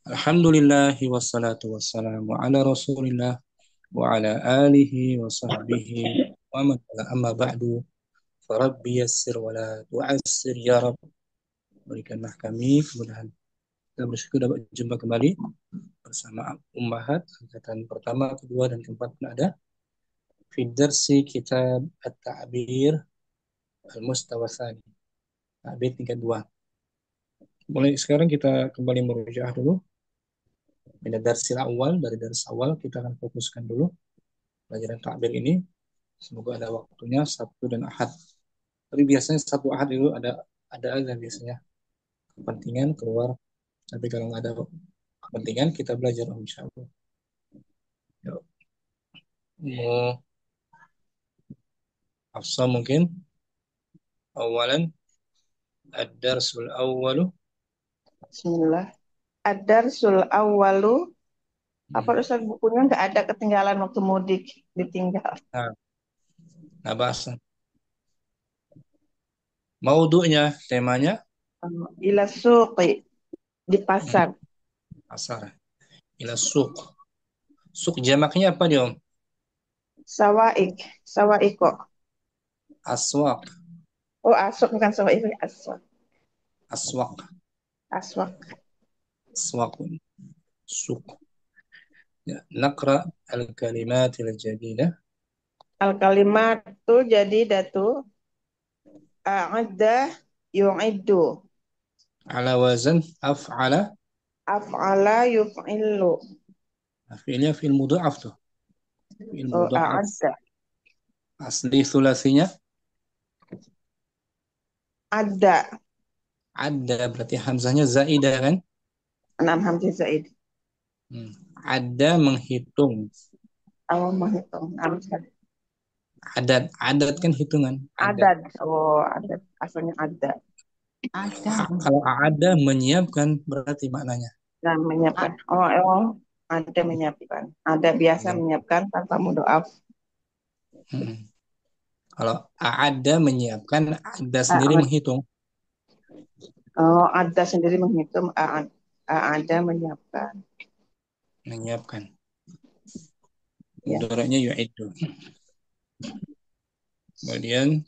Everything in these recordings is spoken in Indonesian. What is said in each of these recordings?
Alhamdulillahi wassalatu wassalamu ala Rasulillah wa ala alihi wa sahbihi wa man wala amma ba'du. Farabbi yassir wa la tu'assir ya Rabb. Berikanlah kami kemudahan. Kita bersyukur dapat berjumpa kembali bersama Ummahat angkatan pertama, kedua, dan keempat pun ada fi darsi kitab At-Ta'bir Al-Mustawa Tsani. Ta'bir tingkat 2. Mulai sekarang kita kembali merujuk dulu. Dari darsil awal, dari dars awal kita akan fokuskan dulu pelajaran takbir ini. Semoga ada waktunya Sabtu dan Ahad. Tapi biasanya Sabtu Ahad itu ada aja biasanya kepentingan keluar. Tapi kalau nggak ada kepentingan kita belajar insya Allah. Yuk. Mau Hafsa mungkin awalan ad-darsul awwalu. Bismillah. Ad-darsul awwalu. Apa Ustaz bukunya nggak ada, ketinggalan waktu mudik, ditinggal. Nah, nah bahasa maudu'nya, temanya Ila suqi, di pasar. pasar. Ila suq. Suq jamaknya apa dia, Om? Sawaik, sawaiko. Aswaq. Oh, aswak bukan sawaik, aswak. Aswaq. Aswak. Aswaq. Suq. Ya, naqra al-kalimat al-jadidah. Al-kalimat tuh jadi datu a'adda yu'iddu. Ala wazan af'ala. Af'ala yuf'illu. Fi'ilnya fi'il mudha'af tuh. Fi'il Oh, mudha'af. a'adda. Asli sulasinya Ada. ada, berarti hamzahnya zaidah kan? 6 hamzah zaid. Hmm. Ada menghitung. Awal menghitung. Adat kan hitungan. Adat. Adad. Oh, adad. Asalnya ada. Kalau ada menyiapkan berarti maknanya. Dan menyiapkan. Oh, ada menyiapkan. Ada biasa Ya. menyiapkan tanpa mudoaf. Hmm. Kalau ada menyiapkan, ada sendiri menghitung. Oh, ada sendiri menghitung. Ada menyiapkan. Menyiapkan. Ya. Mudoranya yu'idu. Kemudian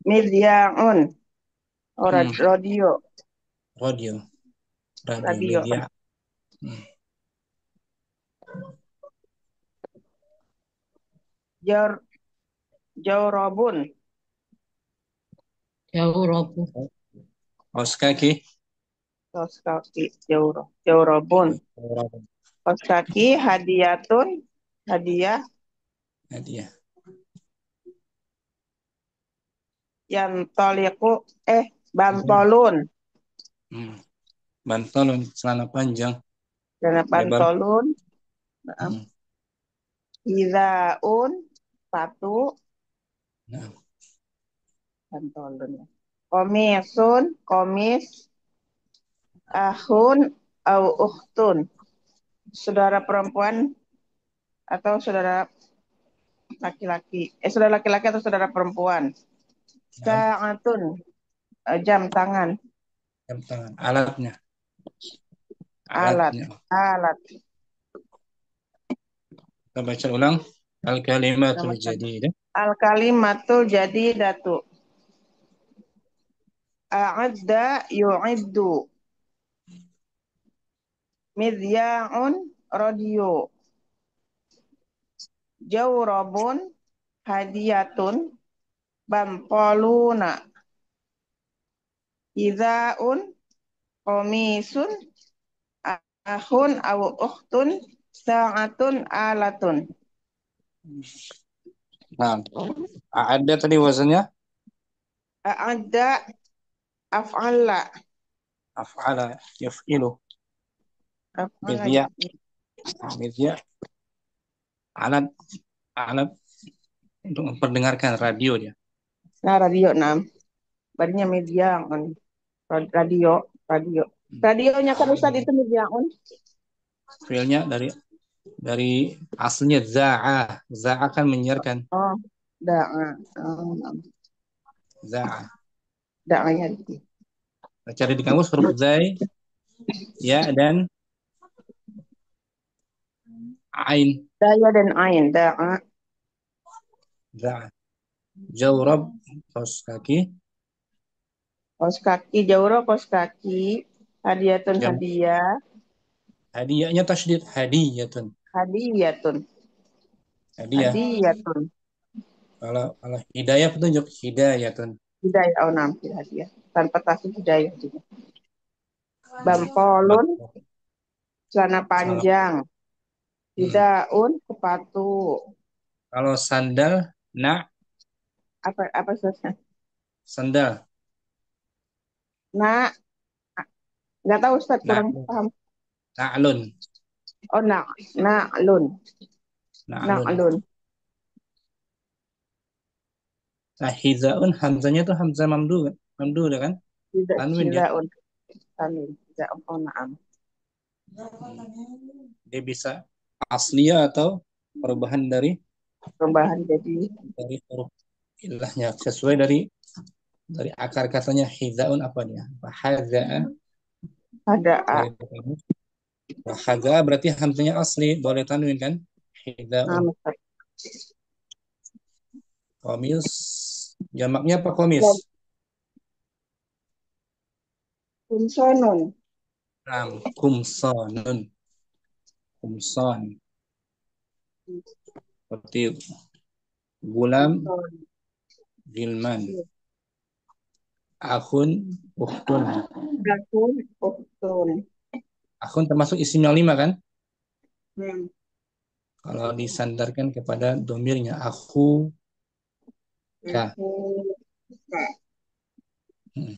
Midyaun. Oh, hmm, radio. radio. Radio Radio. media. Hmm. Jor, jorobun. Kaos kaki. Kaos kaki. Jorobun. Kaos kaki. Hadiatun. Hadiah. Hadiah. Yang toliku. Bantolun. Hmm. Bantalon, celana panjang, Dan lebar. bantolun. Hmm. Izaun. Sepatu. Nah, Pantolon ya. Komisun, komis, ahun, au ukhtun. Saudara perempuan atau saudara laki-laki. Saudara laki-laki atau saudara perempuan. nah, Sa'atun, jam tangan, jam tangan, alatnya, alat, alatnya. alat. Kita baca ulang. Al-kalimatul Nama-nama. jadidah. Al-kalimatul jadidatu. A'adda yu'iddu. Midya'un, radio. Jawrabun, hadiyatun, bantoluna. Izaun, komisun, ahun, au ukhtun, sa'atun, alatun. Nah, ada tadi wazannya Ada af'ala. af'ala yaf'ilu. Af'ala Midya, yuf'il. midya, alat, alat untuk memperdengarkan radio dia. Nah, radio 6. Badinya media on. Radio, radio. Radionya kan Ustaz itu media on. Filenya dari aslinya za'a. Za'a kan menyiarkan. Oh, da'a. Oh, Za'a. da'anya itu. Cari di kamus huruf zai, ya dan ain. Daya dan ain. Da'a. Za. Jawrab kaus kaki. Kos kaki. Jauro kos kaki. Hadiyatun Jam hadiah. hadiyahnya tasydid hadiyatun. Hadiyatun. Hadiah. Hadiyatun. Kalau hidayah petunjuk hidayatun. Hidayah. Oh, nampil hadiah. Tanpa tasik hidayah juga. Bampolun. Celana Kalau panjang. hmm. Hidaun. Sepatu. Kalau sandal Apa susah? sandal Nah, nggak tahu Ustaz, na kurang paham. na'lun Oh, na'lun. na'lun. Na'lun. Nah, hizaun hamzanya tuh hamzah mamdu kan? Mamdu udah kan? Tanwin ya. Hidaun. Amin. Hidaun. Oh, na'am. Dia bisa asliya atau perubahan Perubahan jadi dari huruf ilahnya sesuai dari akar katanya hizaun apa dia? Hadza ada A. dari kamu. Hadza berarti hamzanya asli, boleh tanwin kan? Hizaun. Nah, Komis jamaknya apa komis? Kumsonun. Nah, kumsonun. Kumson. Seperti gulam, Kumson. gilman. Akhun, ukhtun. Akun. Uktun. Akhun termasuk isim yang lima kan? Hmm. Kalau disandarkan kepada domirnya aku, ka. Aku. Kak. Hmm.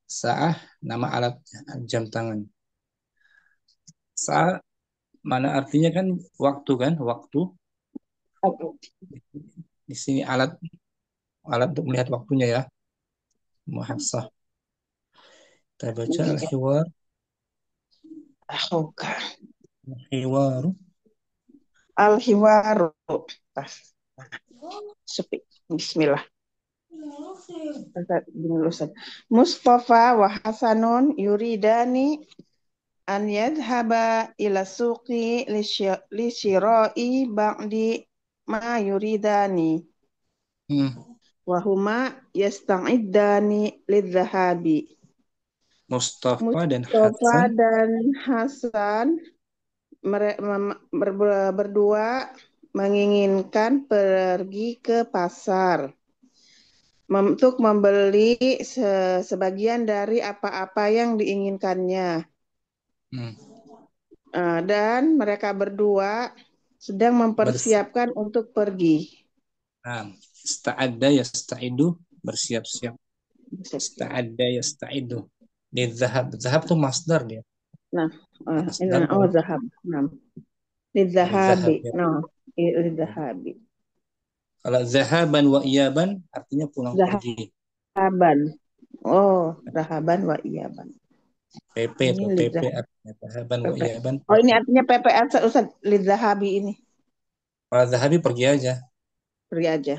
Sa'ah, nama alat jam tangan. Sa'ah, mana artinya kan waktu kan? Waktu. Aku. Di sini alat alat untuk melihat waktunya ya. Muhasah. Kita baca al-hiwar. Aku. Kak. Hiwaru. Al-hiwaru. Tas. Sepi. Bismillah. Ustaz, dulu, Ustaz. Mustafa wa Hasanun yuridani an yadhhaba ila suqi li syira'i ba'di ma yuridani Hmm. wa huma yasta'iddani lidhahabi. Mustafa dan Mustafa Hasan. dan Hasan berdua menginginkan pergi ke pasar untuk membeli sebagian dari apa-apa yang diinginkannya. Hmm. Dan mereka berdua sedang Bers mempersiapkan untuk pergi. nah, ista'adda yasta'idu bersiap-siap. Siap-siap. Ista'adda yasta'idu. Dia zahab. Zahab tuh masdar dia. Nah, ini Masdar oh dari zahab. Nah, dari zahab lidzahabi. ya. Nah, lidzahabi. Kalau zahaban wa iyaban artinya pulang pergi. Zahaban. Oh, zahaban wa iyaban. PP Ini itu PP lidzah artinya zahaban wa PP. iyaban Oh, ini pergi. artinya PPR Ustaz lidzahabi ini. Kalau zahabi pergi aja. Pergi aja.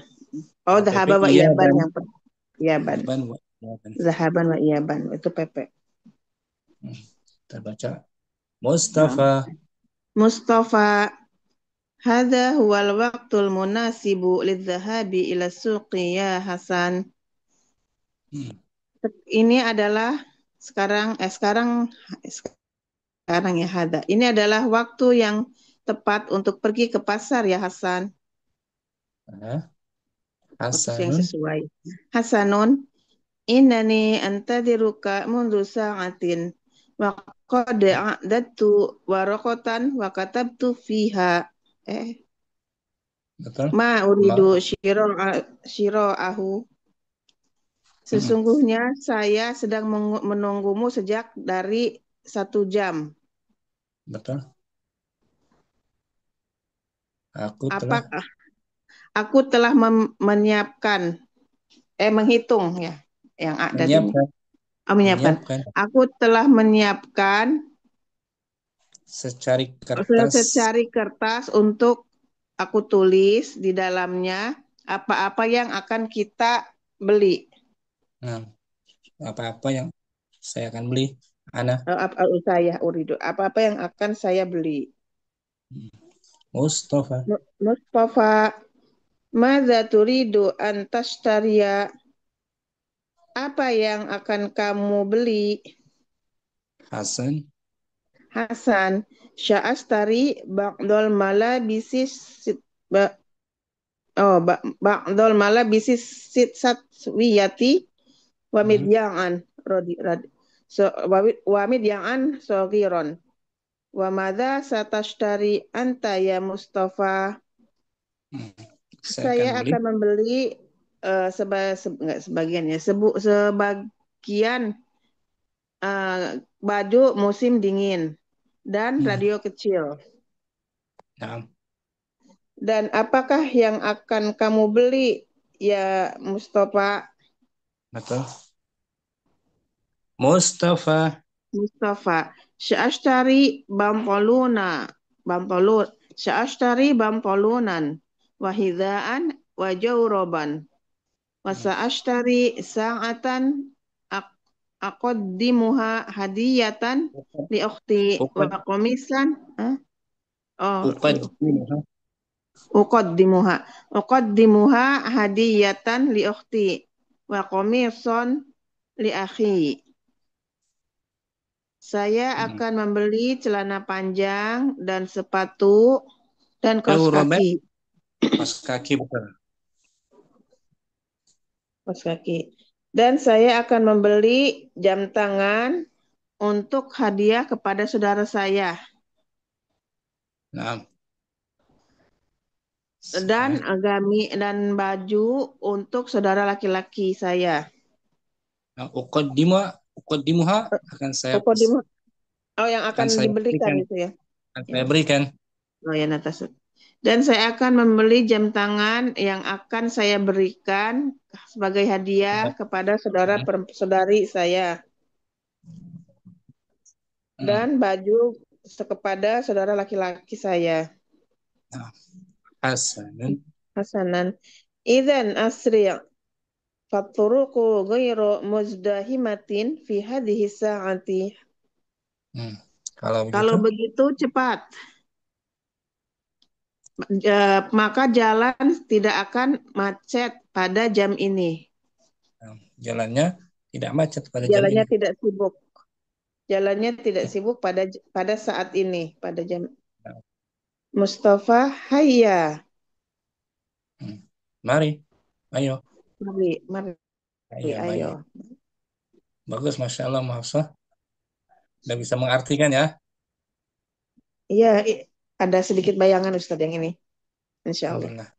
Oh, Kalau PP zahaba wa iyaban iyaban yang iyaban. iyaban wa iyaban. Zahaban wa iyaban itu PP. Hmm. Kita baca Nah, Mustafa. Mustafa hadza huwal waqtul munasibu lidzahabi ila suqi ya Hasan. Hmm. Ini adalah sekarang ya hadza. Ini adalah waktu yang tepat untuk pergi ke pasar ya Hasan. Nah, Waktu yang Hasanun. sesuai. Hasanun, innani antadiruka mundu sa'atin wa qad a'dadtu waraqatan wa katabtu fiha eh Betul. ma Ma, uridu syira'ahu. hmm. Sesungguhnya saya sedang menunggumu sejak dari 1 jam. Betul. Aku telah Apakah aku telah menyiapkan, menghitung ya, yang ada ini. menyiapkan Menyiapkan. menyiapkan Aku telah menyiapkan secari kertas. secari kertas untuk aku tulis di dalamnya apa-apa yang akan kita beli. Nah, apa-apa yang Saya akan beli. Ana. Saya uridu. Apa-apa yang akan saya beli. Mustafa. Mustafa, madza turidu an tashtariya? Apa yang akan kamu beli? Hasan. Hasan, sya'astari ba'dol malabisi ba'dol malabisi satwiyati wa Hmm. midya'an so wa midya'an sogiron. Wa madza satashtari anta ya Mustafa? Hmm. Saya akan Saya beli. akan membeli enggak sebagian ya, sebagian baju musim dingin dan Hmm. radio kecil. Nah, Dan apakah yang akan kamu beli ya Mustafa? betul. Mustafa. Mustafa, syashtari bampolin, syashtari bampolunan wahidaan wajawroban Hmm. wasa'ashtari sa'atan ak- aqaddimuha hadiyatan li ukhti wa Ukad. qamisan Ukad. uqaddimuha uqaddimuha hadiyatan li ukhti wa qamisan li akhi. Saya Hmm. akan membeli celana panjang dan sepatu dan kaos Robert. kaki. Pas kaki bukan. Kaos kaki. Dan saya akan membeli jam tangan untuk hadiah kepada saudara saya. Nah, Dan saya. dan baju untuk saudara laki-laki saya. Nah, ukodimuha akan saya Oh, yang akan akan saya diberikan berikan. itu ya. Akan Ya. saya berikan. Oh ya, Natasha. Dan saya akan membeli jam tangan yang akan saya berikan sebagai hadiah kepada saudari saya. Hmm. Dan baju kepada saudara laki-laki saya. Nah, Hasanun. Hasanan. Idzan asri' fatturuqu ghairu muzdahimatin fi hadhihi sa'ati. Hmm. Kalau begitu, Kalau begitu cepat. Maka jalan tidak akan macet pada jam ini. nah, jalannya tidak macet pada jam Jalannya ini. tidak sibuk. Jalannya tidak sibuk pada saat ini, pada jam. Nah, Mustafa, hayya. hmm. Mari, ayo, Mari, mari, ayo, ayo. baik. Bagus, Masya Allah, Mahasiswa. Udah bisa mengartikan ya. Iya, ada sedikit bayangan Ustadz yang ini. Insya Allah. Alhamdulillah.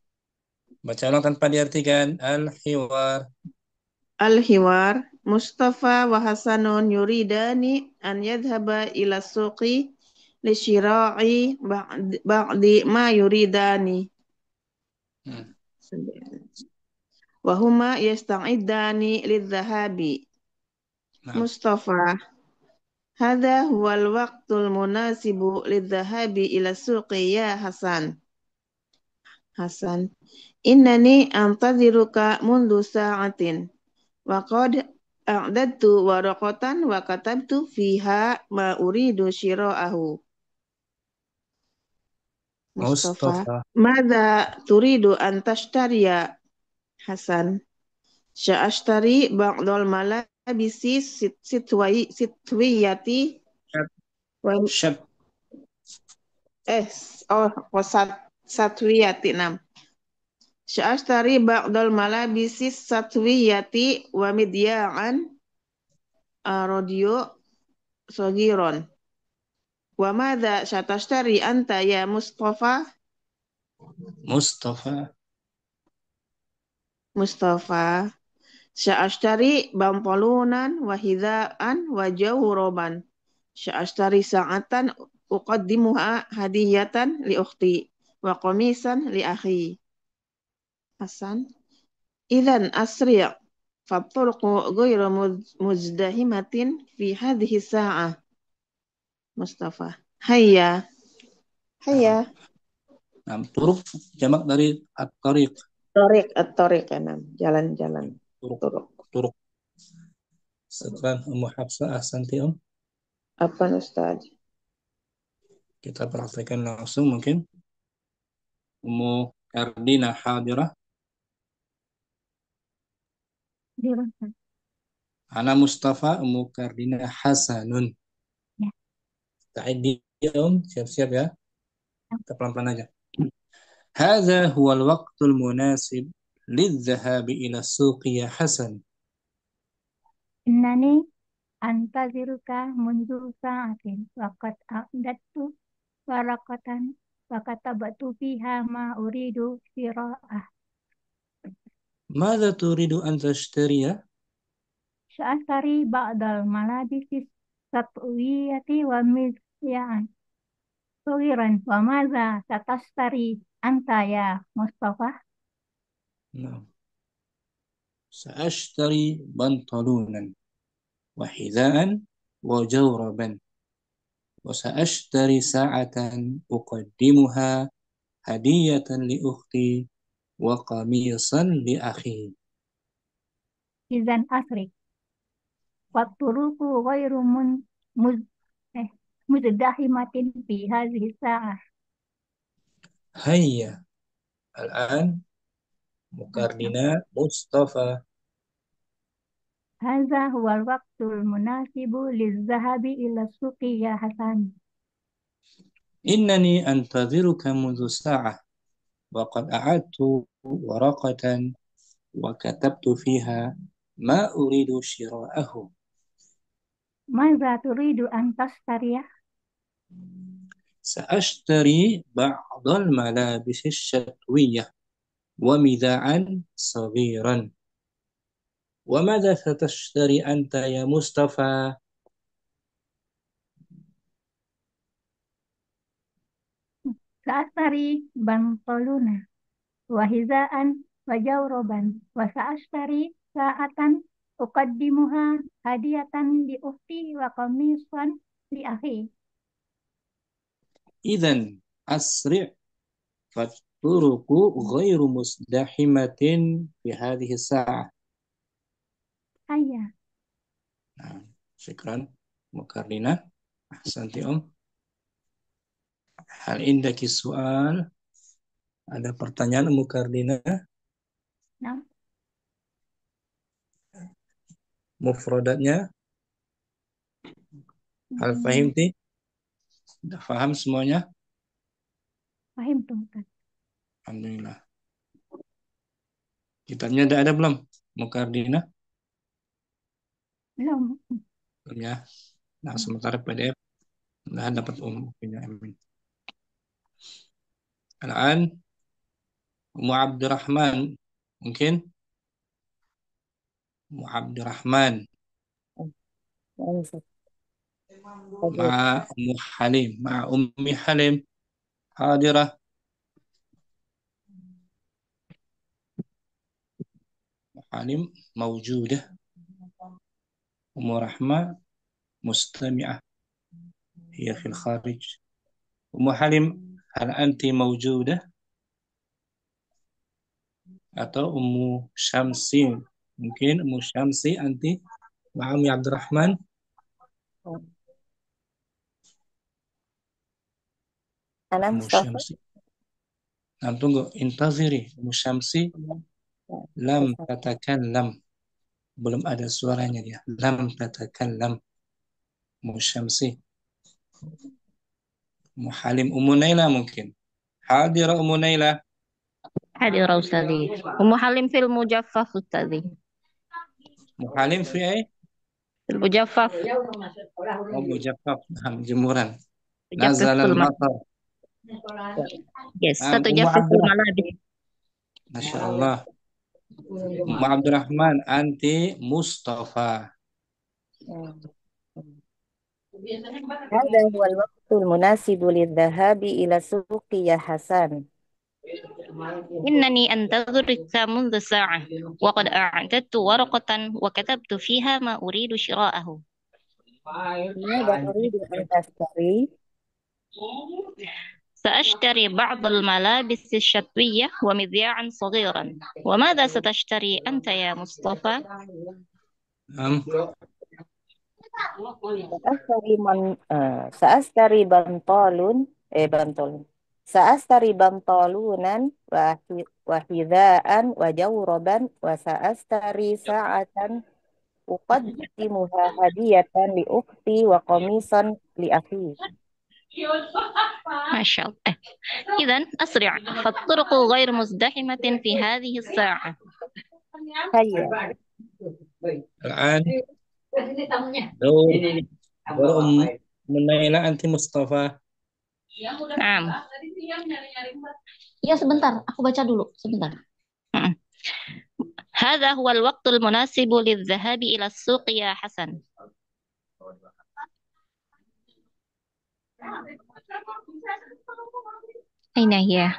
Baca ulang tanpa diartikan. Al-hiwar. Al-Hiwar, Mustafa wa Hasanun yuridani an yadhhaba ila suqi li syira'i ba'di ma yuridani. Hmm. Wa huma yasta'idani lidhahabi. Nah, Mustafa, hadha huwal waqtul munasibu lidhahabi ila suqi ya Hasan. Hasan, innani antadhiruka mundu sa'atin. Wa qad a'dadtu waraqatan wa katabtu fiha ma uridu syira'ahu. Mustafa, Mustafa. madza turidu an tashtariya? Hasan, sya'ashtari ba'dal malabisi sitwiyati Syab. wa Syab. eh oh wasat satwiyati nam. Sya'ashtari ba'dal malabisi satwiyati wa midya'an radio sogiron. Wa madza satashtari anta ya Mustafa? Mustafa. Mustafa, sya'ashtari bampolunan wa hidhaan wa jawroban. Sya'ashtari sa'atan uqaddimuha hadiyatan li ukhti wa qamisan li akhi. Hasan, idzan asri' fatturqu ghairu muzdahimatin fi hadhihi sa'ah. Mustafa, hayya, Nah, hayya. nah, turuk jamak dari at-tariq. Torik, at-torik, enam. Jalan-jalan. Turuk. Turuk. Turuk. Setelah Ummu Hafsah, ahsanti Om. Apa Ustaz? Kita praktekkan langsung mungkin. Ummu Kardina hadirah. Dirasa. Ana Mustafa, Ummu Kardina Hasanun. Ya. Ta'iddi Om, siap-siap ya. Kita pelan-pelan aja. Hadza huwal waqtul munasib lidzahabi ila suqi ya Hasan. Innani antaziruka mundu sa'atin waqad a'dadtu warakatan wa katabtu fiha ma uridu sira'ah. Mada turidu an tashtariya? Sa'asari ba'dal malabisis satwiyati wa mizya'an sagiran wa maza satastari anta ya Mustafa. Nah, sa'ashtari bantalunan wa hidha'an wa jawraban wa sa'ashtari sa'atan uqaddimuha hadiyatan li ukhti wa qamisan li akhi. Izan asrik wa turuku ghairu muz, eh, muzdahimatin fi hadhihi sa'ah. Hayya, al-an Mukardina Mustafa. Hadza huwal waqtul munasibu lizahabi ila suqi ya Hasan. Innani antadhiruka mundu sa'ah wa qad a'adtu waraqatan wa katabtu fiha ma uridu shira'ahu. Maza turidu an tastariyah? Sa'ashtari ba'dal malabis syatwiyah wa midha'an saghiran. Wa madha satashtari anta ya Mustafa? Sa'astari bantoluna wa hizaan wa jawroban wa sa'astari sa'atan uqaddimuha hadiyatan li ukhti wa qamisan li akhi. Idzan asri' fatturuku ghairu musdahimatin fi hadhihi sa'ah. Hayya. Nah, syukran Mukardina. Ahsanti Om. Hal indaki soal? Ada pertanyaan Mukardina? Nah, Mufradatnya? Hal fahimti? Sudah paham semuanya? paham tuh kan? Alhamdulillah. Kitabnya ada belum? Mukardina? Belum. Belum ya? Nah, sementara PDF. Nah, dapat punya Amin. Al-an Ummu Abdurrahman. Mungkin? Ummu Abdurrahman. مع أم حليم مع أم حليم حاضرة. حليم موجودة. أم رحمة مستمعة، هي في الخارج. أم حليم هل أنت موجودة؟ atau Ummu Syamsi? Mungkin Ummu Syamsi anti مع أم عبد الرحمن. أنا Ummu مصطفى. Syamsi. Nah, tunggu, intaziri. Ummu Syamsi lam tatakallam. Belum ada suaranya dia. Lam tatakallam. Ummu Syamsi. Ummu Halim. Ummu Naila mungkin. Hadira Ummu Naila. حاضرة أستاذي. أم حليم في المجفف أستاذي. Ummu Halim fi ay? في المجفف. Oh, mujaffaf. Jemuran. تجفف Nazal الملابس. al-matar. Yes. Ummu ستجفف Abdurrahman. الملابس. Masya Allah. Ummu Abdurrahman, anti Mustafa. هذا هو الوقت المناسب للذهاب إلى السوق يا حسن. إنني أنتظرك منذ ساعة وقد أعددت ورقة وكتبت فيها ما أريد شراءه. ماذا تريد أن تشتري؟ سأشتري بعض الملابس الشتوية ومذياعا صغيرا. وماذا ستشتري أنت يا مصطفى؟ Sa'astari bantolun, bantolun. Sa'astari bantolunan wahidaan wajawroban wa sa'astari sa'atan uqaddimuha hadiyatan li ukhti wa qamisan li akhi. ما شاء الله. إذا أسرع، فالطرق غير مزدحمة في هذه الساعة. Hayya. الآن دور Munaila anti Mustafa. نعم. Ya sebentar, aku baca dulu sebentar. هذا هو الوقت المناسب للذهاب إلى السوق يا حسن. أين هي؟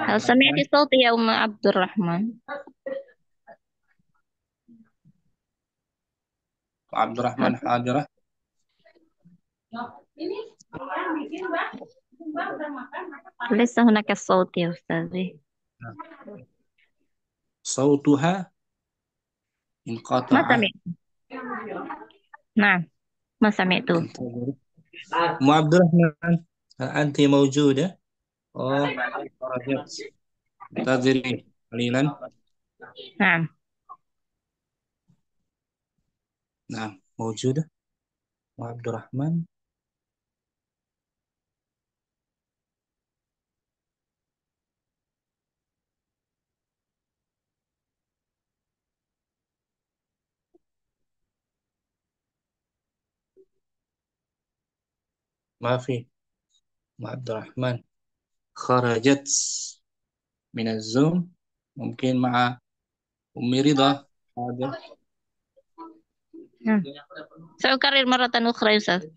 هل سمعت صوتي يا أم عبد الرحمن؟ عبد الرحمن حاضرة. ليس هناك الصوت يا أستاذي. صوتها ما انقطع. سمعت. نعم ما سمعت. أم عبد الرحمن هل أنت موجودة؟ خرجت. انتظري قليلا. نعم نعم موجودة أم عبد الرحمن. ما في أم عبد الرحمن، خرجت من الزوم. ممكن مع أم رضا. حاضر. سأكرر مرة أخرى يا أستاذ.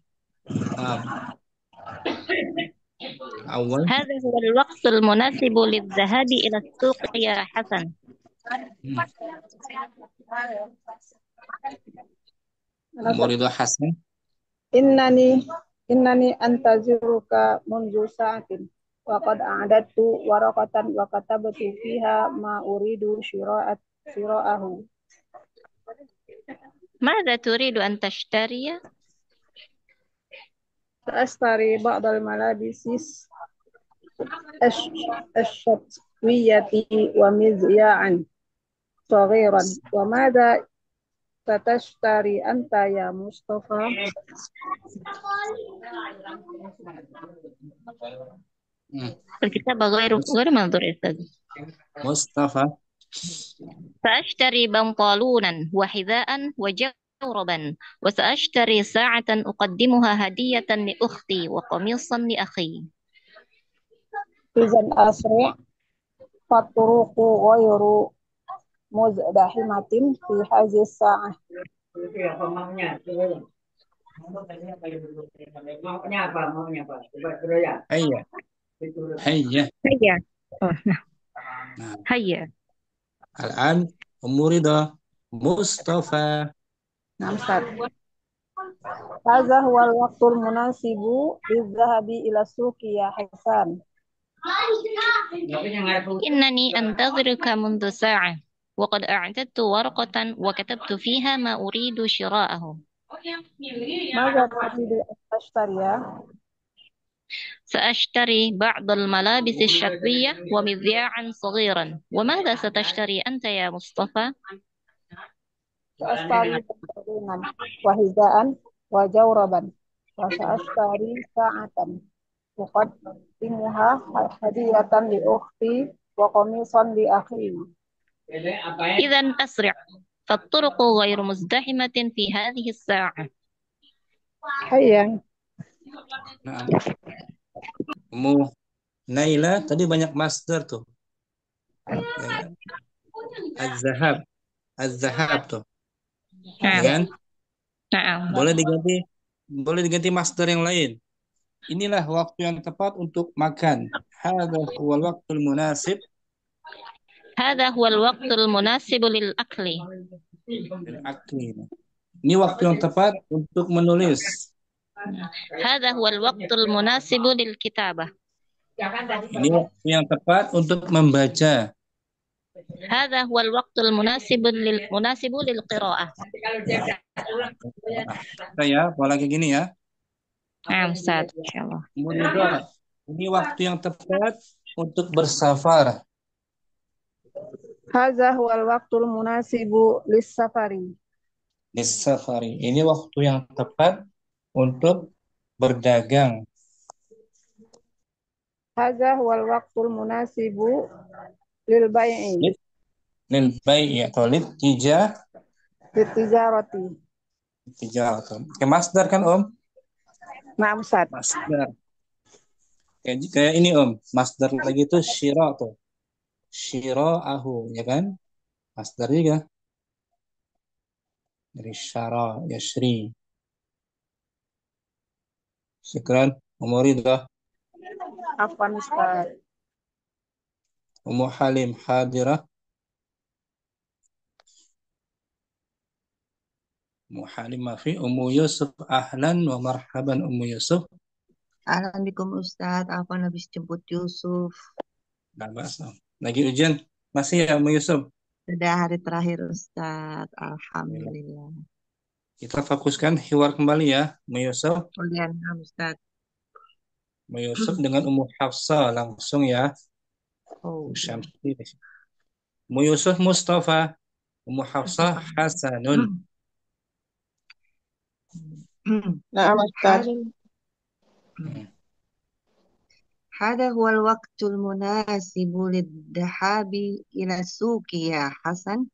أول هذا هو الوقت المناسب للذهاب إلى السوق يا حسن. أم رضا حسن. إنني أنتظرك منذ ساعة وقد أعددت ورقة وكتبت فيها ما أريد شراءه. ماذا تريد أن تشتري؟ سأشتري بعض الملابس الشتوية ومذياعا صغيرا. وماذا ستشتري أنت يا مصطفى؟ الكتابة غير منظور يا أستاذ. مصطفى. سأشتري بنطلونا وحذاء وجوربا وسأشتري ساعة أقدمها هدية لأختي وقميصا لأخي. إذا أسرع، فالطرق غير مزدحمة في هذه الساعة. هيا هيا هيا. نعم. هيا. الآن أم رضا مصطفى. نعم أستاذ. هذا هو الوقت المناسب للذهاب إلى السوق يا حسان. إنني أنتظرك منذ ساعة وقد أعددت ورقة وكتبت فيها ما أريد شراءه. ماذا تريد أن تشتري؟ سأشتري بعض الملابس الشتوية ومذياعا صغيرا. وماذا ستشتري أنت يا مصطفى؟ سأشتري بنطلونا وحذاء وجوربا وسأشتري ساعة أقدمها هدية لأختي وقميصا لأخي. إذا أسرع، فالطرق غير مزدحمة في هذه الساعة. هيا. Nah, Mu Naila tadi banyak master tuh. Ya kan? Az-zahab. Az-zahab tuh. Ya kan? Boleh diganti master yang lain. Inilah waktu yang tepat untuk makan. Hadza huwal waqtul munasib. هذا هو الوقت المناسب للأكل. Ini waktu yang tepat untuk menulis. هذا هو الوقت المناسب للكتابة. Ini waktu yang tepat untuk membaca. هذا هو الوقت المناسب للقراءة. Nah, saya pola kayak gini ya. نعم أستاذ إن شاء الله. Kemudian juga ini waktu yang tepat untuk bersafar. Hadza huwal waqtul munasibu lis-safari. Safari. Ini waktu yang tepat untuk berdagang. Hadza huwal waqtul munasibu lil bai'i. Lil bai' atau lil Tijarati. tijarah. Oke, masdar kan Om? Na'am Ustaz. Masdar. Kayak ini Om, masdar lagi itu syira tuh. Syira'ahu, ya kan? Masdar juga. Dari syara, yashri. Syukran, Umuridah. Afwan Ustaz. Ummu Halim hadirah. Ummu Halim mafi. Ummu Yusuf ahlan wa marhaban Ummu Yusuf. Ahlan bikum Ustadz, Afwan habis jemput Yusuf. Nggak bahas. Lagi ujian? Masih ya Ummu Yusuf? Sudah hari terakhir Ustadz, Alhamdulillah. Kita fokuskan hiwar kembali ya, Ummu Yusuf. Kemudian Ustadz. Ummu Yusuf dengan Ummu Hafsah langsung ya. Oh. Syamsi. Ummu Yusuf Mustafa. Ummu Hafsah Hasanun. Na'am Ustaz. هذا هو الوقت المناسب للذهاب إلى السوق يا حسن.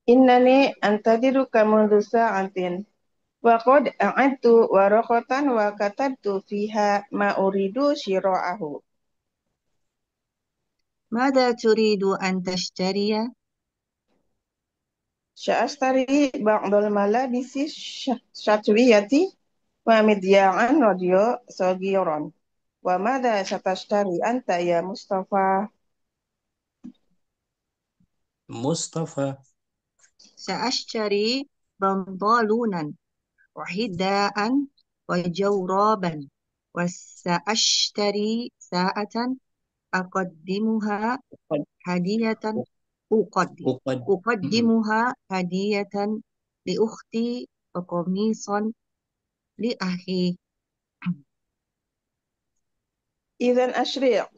Innani antadiruka mundu sa'atin. Wa qad a'adtu waraqatan wa katabtu fiha ma uridu syira'ahu. ماذا تريد أن تشتري؟ Sya'astari ba'dal malabisi syatwiyati wa midya'an radio sagiran. Wa madha satashtari anta ya Mustafa? Mustafa. سأشتري بنطلونا وحذاء وجورابا وسأشتري ساعة أقدمها هدية أقدمها هدية لأختي وقميصا لأخي. إذن أشرع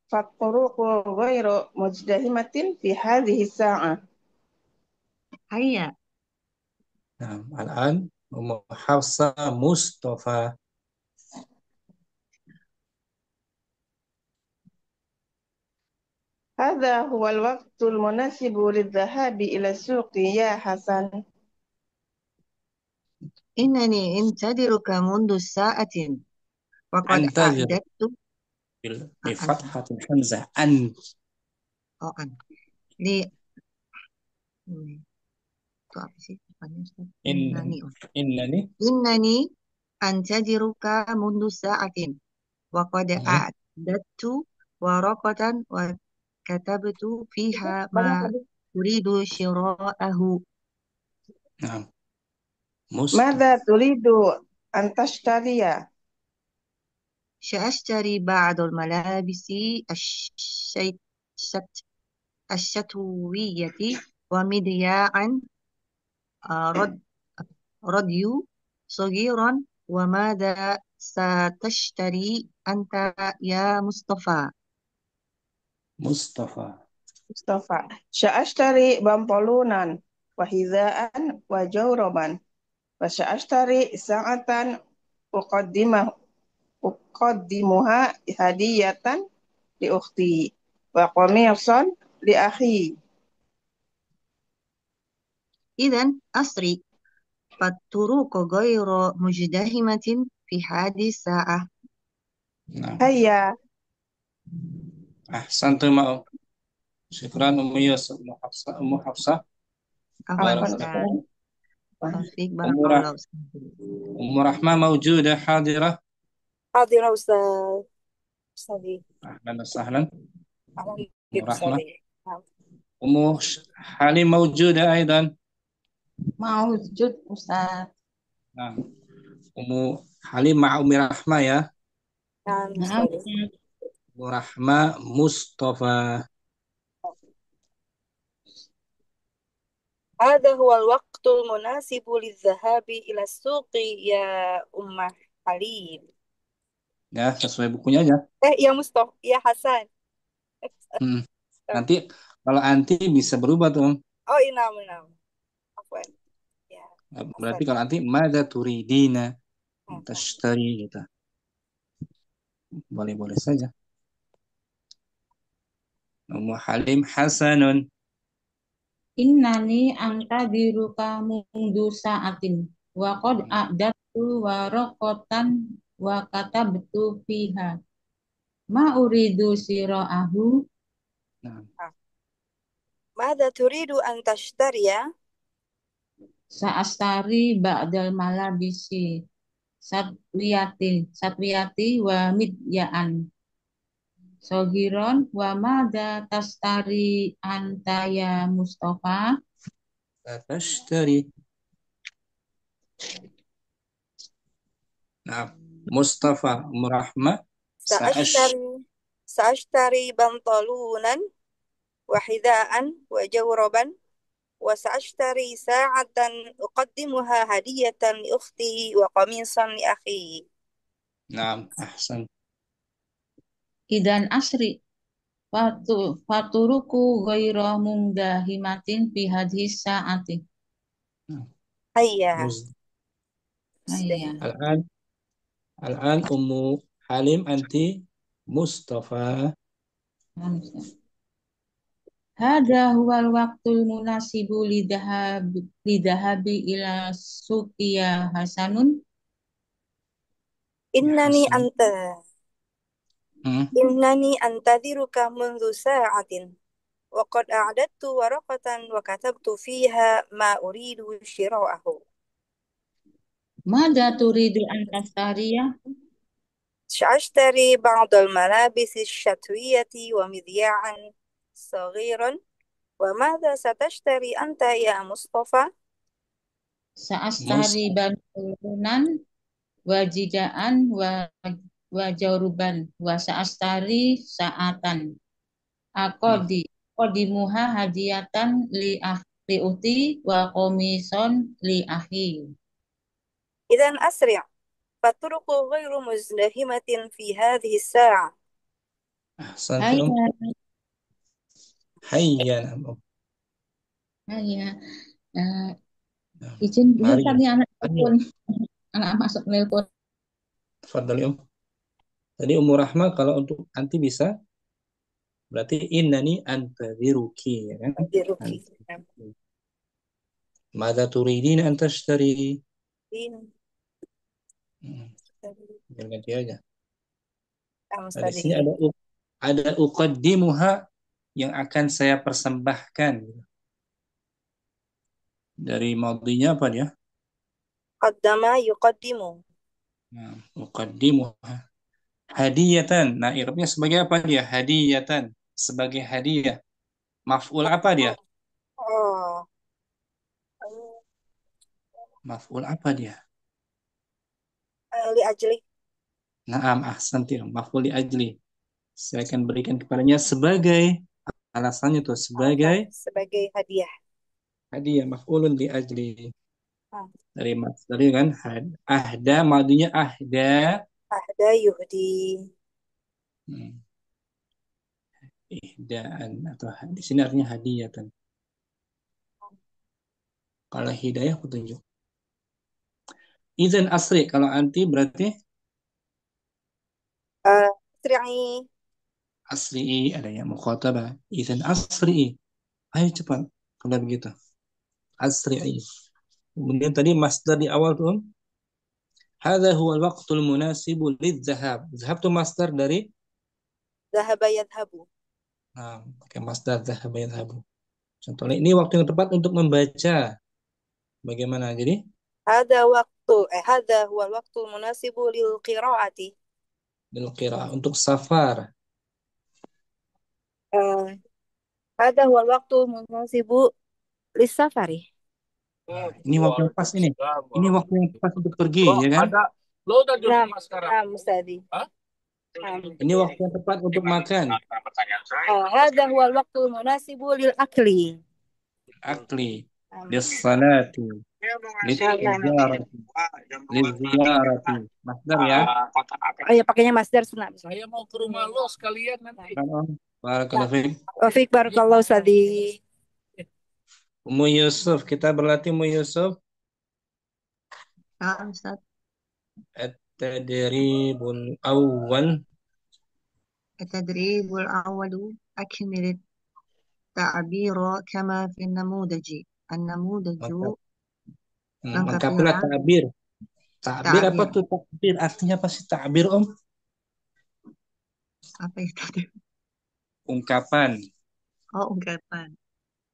فالطرق غير مزدحمة في هذه الساعة. هيا. Nah, الآن Ummu Hafsah Mustafa. هذا هو الوقت المناسب للذهاب إلى السوق يا حسن. إنني أنتظرك منذ ساعة وقد أنتظر أعددت بفتحة الحمزة أن لي إنني أنتظرك منذ ساعة وقد أعددت ورقة وكتبت فيها ما أريد شراءه. نعم. ماذا تريد أن تشتري؟ سأشتري بعض الملابس الشتوية ومذياعا راديو صغيرا. وماذا ستشتري أنت يا مصطفى؟ مصطفى. سأشتري بنطلونا وحذاء وجوربا وسأشتري ساعة أقدمها هدية لأختي وقميصا لأخي. إذن أسرع فالطرق غير مزدحمة في هذه الساعة. نعم. هيا. أحسنتم. شكرا أم يوسف. أم حفصة. أم رحمة موجودة حاضرة. حاضرة أستاذي. أهلا وسهلا. أهلا أم رحمة. أم حليم موجودة أيضا. موجود أستاذ. نعم. أم حليم مع أم رحمة يا. نعم. أم رحمة مصطفى. هذا هو الوقت المناسب للذهاب إلى السوق يا أم حليم. Ya, sesuai bukunya aja. يا مصطفى يا حسن. Hmm. Nanti kalau anti bisa berubah tuh. Oh, نعم نعم. عفوا يا Berarti حسن. kalau anti mada turidina نعم. tashtari gitu. Boleh-boleh saja. Ummu Halim hasanun. Innani antadiruka mundu sa'atin wa qad a'dadtu waraqatan wa katabtu fiha ma uridu sira'ahu Nah, ماذا تريد أن تشتري؟ sa'astari ba'dal malabisi satwiyati wa midya'an sohiron wa mada tastari antaya Mustafa tashtari. Nah, Mustafa Murahma سأشتري بنطلونا وحذاء وجوربا وسأشتري ساعة أقدمها هدية لأختي وقميصا لأخي. Nah, ahsan. idan asri faturuku ghaira mungdahimatin fi hadhis sa'ati. هيا. Iya. Al-an Ummu Halim anti Mustafa. Hada huwal waktul munasibu lidahabi ila suqiya hasanun. إنني Hasan. أنت إنني أنتظرك منذ ساعة وقد أعددت ورقة وكتبت فيها ما أريد شراءه. Mada turidu an tastariya? سأشتري بعض الملابس الشتوية ومذياعا صغيرا. وماذا ستشتري أنت يا مصطفى؟ Sa'astari bantunan wajidaan wa jauruban wa sa'astari sa'atan. Qadimuha hadiyatan li uti wa komison li ahi. إذا أسرع فالطرق غير مزدحمة في هذه الساعة. Ahsantum. Hayya. Hayya. Izin dulu Mari. tadi anak telepon. Anak masuk telepon. Tafadhali Tadi Ummu Rahma kalau untuk anti bisa berarti innani antadhiruki ya kan? Mada turidina an tashtari? Biar ganti aja. Nah, di sini ada uqaddimuha yang akan saya persembahkan. Dari madinya apa dia? Qaddama yuqaddimu. Nah, uqaddimuha hadiyatan. Nah, i'rabnya sebagai apa dia? Hadiyatan, sebagai hadiah. Maf'ul apa dia? Oh. Maf'ul apa dia? Li ajli. Naam, ahsanti. Maf'ul li ajli. Saya akan berikan kepadanya sebagai alasannya tuh sebagai hadiah. Hadiah maf'ulun li ajli. Dari kan ahda madinya ahda. Ahda yuhdi. Ihdaan atau di sini artinya hadiyatan. Kalau hidayah petunjuk. Izan asri kalau anti berarti asri'i. Asri'i adanya mukhatabah. Izan asri'i. Ayo cepat kalau begitu. Asri'i. Kemudian tadi masdar di awal tuh. Hadza huwa al-waqtul munasibu lidh-dhahab. Dhahab itu masdar dari dhahaba yadhhabu. Nah, pakai masdar dhahaba yadhhabu. Contohnya ini waktu yang tepat untuk membaca. Bagaimana? Jadi hadza huwa al-waqtul munasibu lil qira'ati. Lil qira'ah untuk safar. Hadza huwa al-waqtul munasibu lis safari. Ini waktu yang pas ini. Ini waktu yang pas untuk pergi, ya kan? Lo udah di rumah sekarang. Ini waktu yang tepat untuk makan. Hadza huwa al-waqtul munasibu lil akli. Akli. Lis-salati, lit-tijarati, liz-ziyarati. Masdar ya. Oh ya, pakainya masdar sunnah. Saya mau ke rumah lo sekalian nanti. Kan, Om? Barakallahu fiik. Wafik barakallahu Ustadi. Ummu Yusuf, kita berlatih Ummu Yusuf. Nah, Ustaz. At-tadribul awwal. التدريب الأول أكمل التعبير كما في النموذج. النموذج Lengkapilah lengkapilah ta'bir. Ta'bir apa ta'bir. tuh ta'bir? Artinya apa sih ta'bir, Om? Apa itu tadi? Ungkapan. Oh, ungkapan. Ungkapan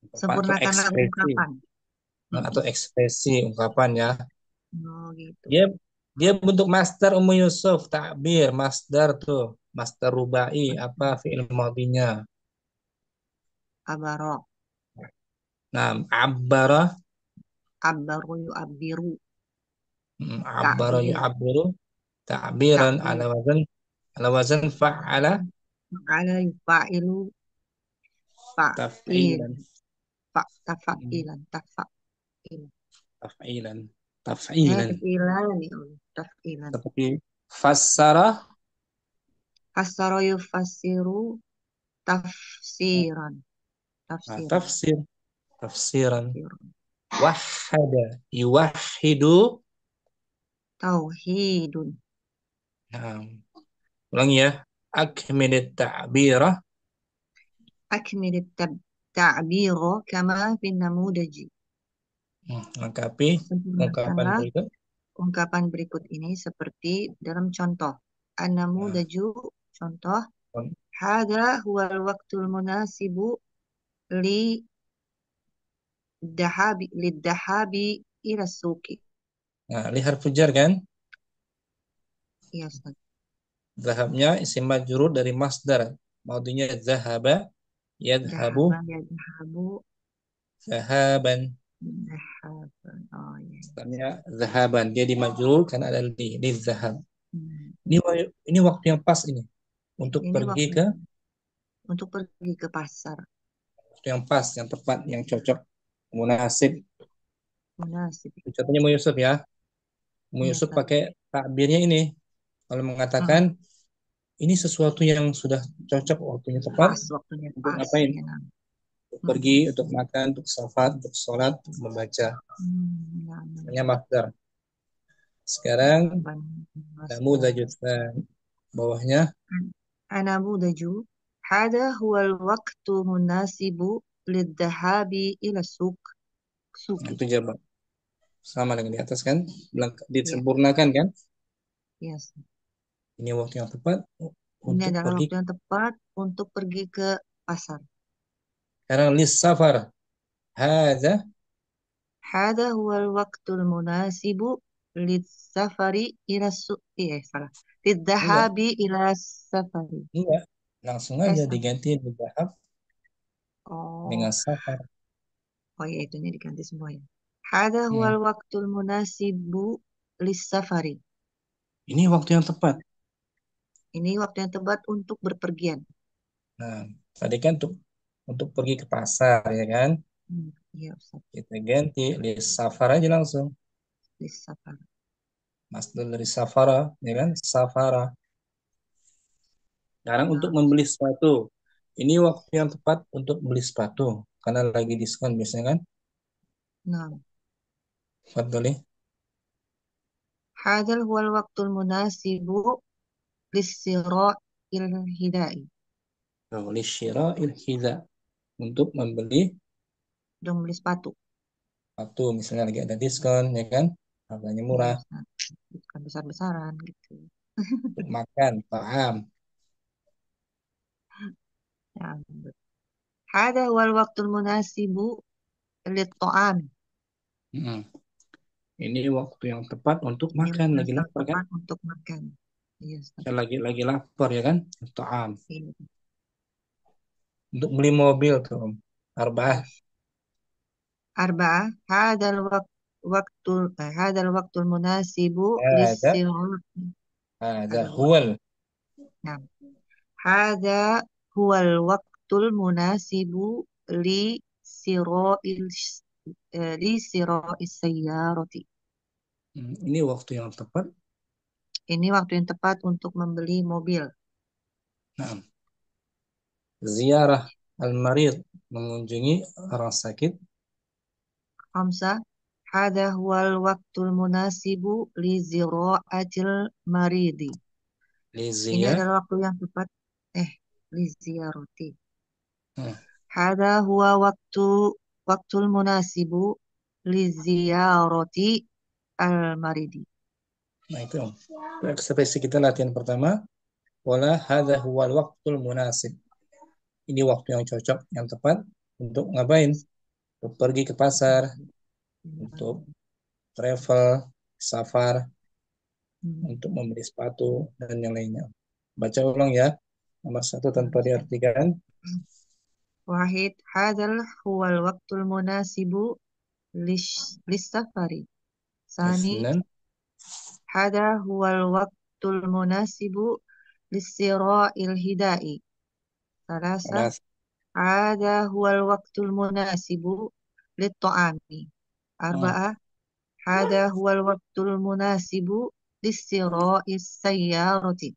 atau Sempurnakanlah ekspresi. ungkapan. Atau ekspresi ungkapan ya. Oh, gitu. Dia bentuk masdar Ummu Yusuf, ta'bir, masdar tuh. Masdar rubai, apa fi'il madhinya? Abara. Nah, abbara, Abbaru yu'abbiru. abbara Ta'bir. yu'abbiru, ta'biran Ta'bir. ala wazan fa'ala, Ala yufa'ilu. Fa'il. taf'ilan, Tafa'ilan. Tafa'ilan. taf'ilan, taf'ilan. Tafi'ilan. Ya Allah. Tafi'ilan. Seperti fassara, Fassara yufassiru. Tafsiran. Tafsiran. tafsir, tafsiran. Tafsiran. Wahhada, yuwahhidu. Tauhidun. Nah, ulangi ya. Akmilit ta'birah. Akmil ta'bira kama fi namudaji. Lengkapi ungkapan Sempurnakanlah berikut. ungkapan berikut ini seperti dalam contoh. An-namudaju, contoh. Hada huwal waqtul munasibu li dahabi ila suki. Nah, li harfu jar kan? Iya, Ustaz. Zahabnya isim majrur dari masdar. Maudinya zahaba, yadhabu, Dahaba yadhabu zahaban. dahaban. Oh, ya. Maksudnya zahaban. Dia dimajrur karena ada li zahab. Hmm. Ini waktu yang pas ini untuk Ini pergi waktu ke untuk pergi ke pasar. waktu yang pas, yang tepat, yang cocok, munasib. Munasib. Contohnya Mu Yusuf ya. Mu Iya, Yusuf Ustaz. pakai takbirnya ini. Kalau mengatakan ini sesuatu yang sudah cocok, waktunya tepat Pas, waktunya untuk pas. ngapain? Ya, nah. Untuk pergi, untuk makan, untuk safar, untuk sholat, untuk membaca. Ya, Namanya masdar. Sekarang kamu zajudkan bawahnya. Anamudaju. Hada huwal waqtu munasibu lidhahabi ila suki. Itu jawaban. Sama dengan di atas kan? Disempurnakan kan? Yes. Ini waktu yang tepat Ini untuk adalah pergi. waktu yang tepat untuk pergi ke pasar. Sekarang lis safar. Hada. Hada huwal waqtul munasibu lidsafari ila suki. Salah. Lidhahabi ila safari. Enggak. Langsung aja diganti lidhahab dengan safar. Oh ya, itunya diganti semua ya. Hada huwal waqtul munasibu lidsafari. Ini waktu yang tepat. Ini waktu yang tepat untuk berpergian. Nah, tadi kan untuk pergi ke pasar ya kan? Iya, Ustaz. Kita ganti lis safar aja langsung. Lis safar. Masdar dari safara ya kan? Safara. Sekarang untuk membeli sepatu. Ini waktu yang tepat untuk beli sepatu karena lagi diskon biasanya kan? Nah. Fadli. Hadal huwal waqtul munasibu lis-sira'il hidai. Lisyira'il hidha. Untuk membeli sepatu. Sepatu misalnya lagi ada diskon ya kan? Harganya murah. Diskon besar-besaran gitu. Untuk makan, ta'am. Ya, hada huwal waqtul munasibu lit-ta'am. Ini waktu yang tepat untuk makan, lagi lapar kan? Untuk makan. Iya, lagi lapar ya kan? Ta'am. Iya. Untuk beli mobil tuh, Om. Arba'ah. Hadal waqtul munasibu lis-sira'il. Hada huwal. Nah. Hada huwal waqtul munasibu li lisira'is sayyarati. Ini waktu yang tepat. Ini waktu yang tepat untuk membeli mobil. Nah, ziarah al-marid, mengunjungi orang sakit. Khamsa, hadha huwal waktul munasibu li zira'atil maridi. Ini adalah waktu yang tepat. Li ziyarati. Hadha huwa waktul munasibu li ziyarati al-maridi. Nah itu ekspresi kita latihan pertama. Wala hadha huwal waqtul munasib. Ini waktu yang cocok, yang tepat untuk ngapain? Untuk pergi ke pasar, untuk travel, safar, untuk membeli sepatu dan yang lainnya. Baca ulang ya. Nomor 1 tanpa diartikan. Wahid, hadzal huwal waqtul munasibu lis-safari. Sani, Isnan, hadha huwal waqtul munasibu lis-sira'il hidai. Salasa, alas, hadha huwal waqtul munasibu lit-ta'ami. Arba'ah, hadha huwal waqtul munasibu lis-sira'is sayyarati.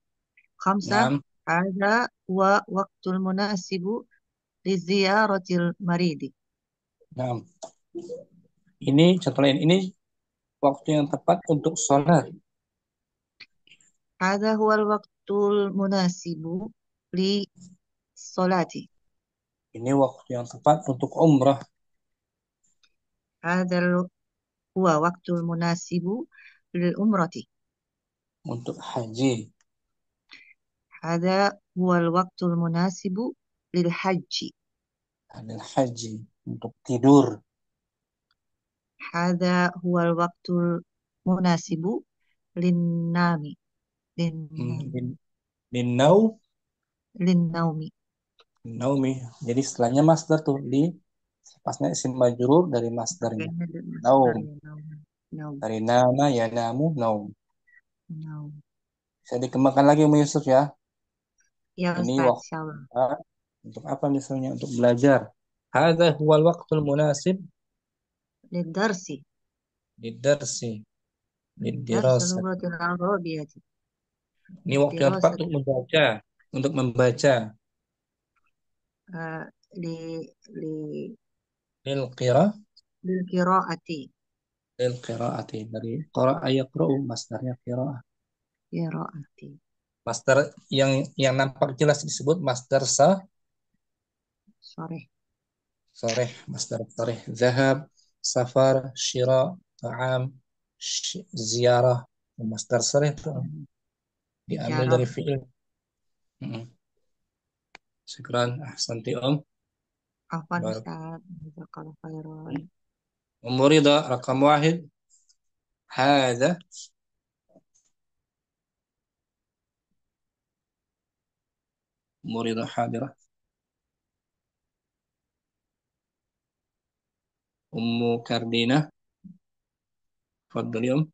Khamsa, Naam. hadha huwa waqtul munasibu liziyaratil maridi. Naam. Ini contoh lain. Ini waktu yang tepat untuk sholat. Hadha huwal waqtul munasibu li sholati. Ini waktu yang tepat untuk umrah. Hadha huwa waqtul munasibu lil umrati. Untuk haji. Hadha huwal waqtul munasibu lil haji. Lil haji. Untuk tidur. Hadha huwal waqtul munasibu lin nami. Lin naumi. naumi. Jadi setelahnya masdar tuh di pasnya isim majrur dari masdarnya. Naum. Dari nama ya namu naum. Bisa dikembangkan lagi Ummu Yusuf ya. Ya Ini Ustaz, waktu insyaallah. untuk apa misalnya? Untuk belajar. Hadza huwal waqtul munasib Lidarsi. lidarsi Darsul lidirasah. lughatil arabiyyah. Ini waktu yang tepat untuk membaca, Li li lil qira lil qiraati. lil qiraati, dari qira'a yaqra'u, masdarnya qira'ah. Qiraati. Masdar yang nampak jelas disebut masdar soreh, masdar soreh. Zahab, safar, syira, ta'am, ziarah. Masdar soreh itu diambil dari fi'il. Syukran, ahsanti Afwan Ustaz, jazakallahu khairan. Ummu Ridha, rakam 1. Hadza Ummu Ridha hadirah. Ummu Kardina, tafadhali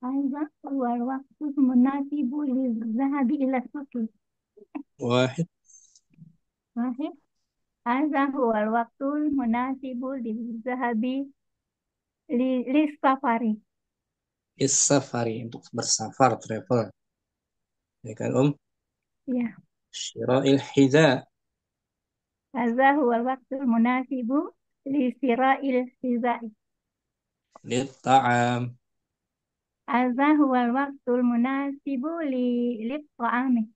Hadza huwal waqtul munasibu liz-zahabi ila suqi. Wahid. Hadza huwal waqtul munasibu liz-zahabi lis-safari. Is-safari, untuk bersafar, travel. Ya kan Ya. Syira'il hidha. Hadza huwal waqtul munasibu lisira'il hizai. Lit-ta'am. Hadza huwal waqtul munasibu lit-ta'ami.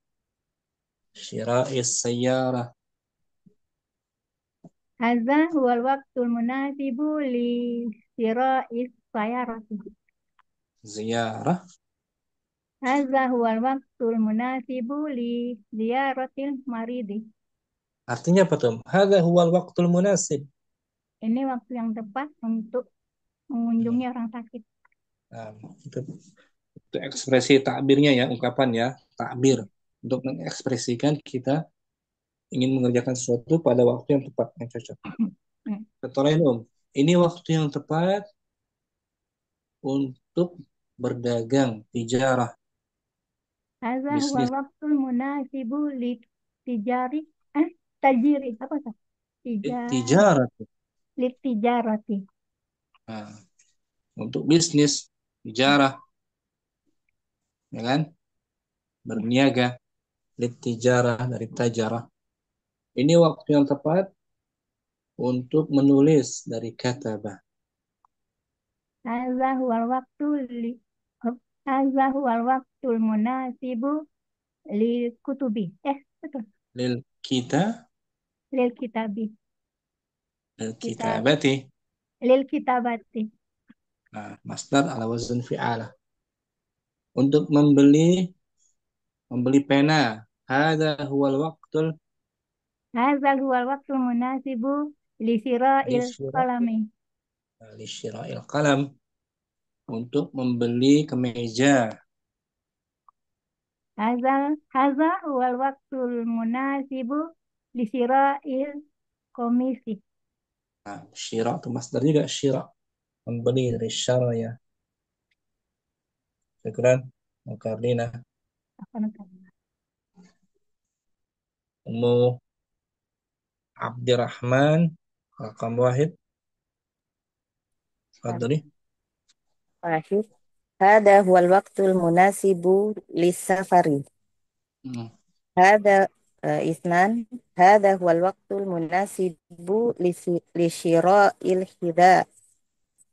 Syira'is sayyarah. Hadza huwal waqtul munasibu lisira'is sayarati. Ziyarah. Hadza huwal waqtul munasibu li ziyaratil maridi. Artinya apa tuh? Hadza huwal waqtul munasib. Ini waktu yang tepat untuk mengunjungi orang sakit. Nah, itu ekspresi takbirnya ya, ungkapan ya, takbir. Untuk mengekspresikan kita ingin mengerjakan sesuatu pada waktu yang tepat, yang cocok. Contoh lain ini waktu yang tepat untuk berdagang, tijarah. Hadza huwa waqtul munasibu li tijari tajiri apa tuh? Tijar, Tijarat. litijarati. Nah, untuk bisnis, tijarah, ya kan? Ya. Berniaga, litijarah dari tajarah. Ini waktu yang tepat untuk menulis dari kataba. Hadza huwal waqtu li hadza huwal waqtul munasibu li kutubi. Betul. Lil kita, Lil kitabi. lil Kitab. kitabati. Lil kitabati. Nah, masdar ala wazn fi'ala. Untuk membeli pena. Hadza huwal waqtul Hadza huwal waqtul munasibu li sira'il lisyira qalami. lisyira'il qalam. Untuk membeli kemeja. Hadza huwal waqtul munasibu li sira'il komisi. Nah, syira itu masdar juga syira. Membeli dari syara ya. Syukran. Makarina. Apa namanya? Ummu Abdirrahman. Rakam wahid. Fadli. واحد هذا هو الوقت المناسب للسفر. Hmm. هذا اثنان هذا هو الوقت المناسب لشراء الحذاء.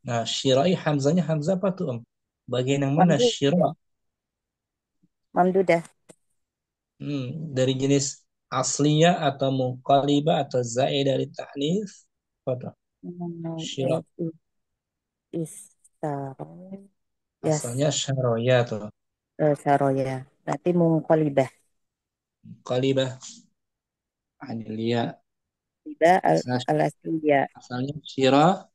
Nah, syira'i hamzanya hamzah apa tuh, Om? Bagian yang mana syira? Mamdudah. Dari jenis asliyah atau munqalibah atau zaidah dari ta'nits? Apa tuh? Syira. Yes. Asalnya syaroya tuh. Saroya. Berarti munqalibah. Munqalibah. Aniliyah. Tidak al-asliyah. Asalnya syira.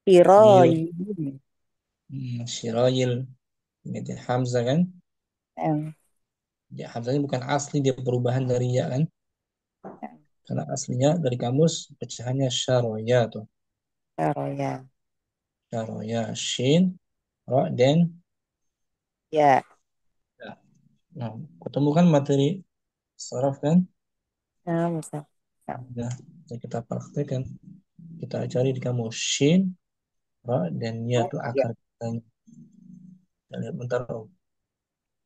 Siroyin. Syirayil. Ini hamzah kan? Em, Ya, hamzahnya bukan asli, dia perubahan dari ya kan? Karena aslinya dari kamus pecahannya syaroya tuh. Saroya. Syaroya. Shin. Ra. Dan. Ya. Ya. Nah, ketemukan materi sorof kan? Nah, misal. Nah, kita praktekkan. Kita cari di kamus shin, ra, dan ya itu Ya. akar katanya. Kita lihat bentar, Om.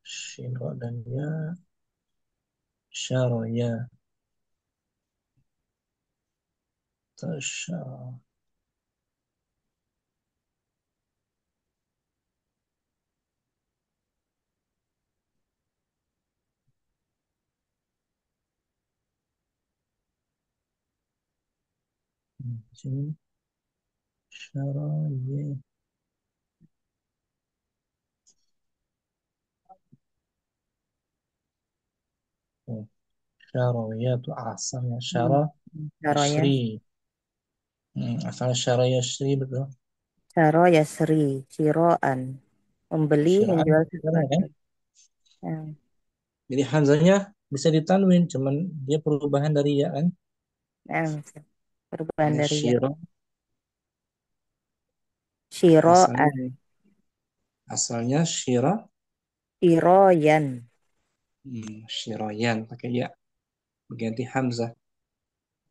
Shin, ra, dan ya. Syaroya. Tasyara. Sini. Syaroya. Oh, syaroya itu asalnya syara Saroya. yasri. Asalnya syara yasri betul. Saroya seri. Siroan. Membeli, Syiraan menjual syara kan? sesuatu. Em, Jadi hamzahnya bisa ditanwin, cuman dia perubahan dari ya kan? misal. Perubahan Ini dari ya. syira. Siroan. Asalnya syira. Siroyan. Syirayan pakai ya. Berganti hamzah.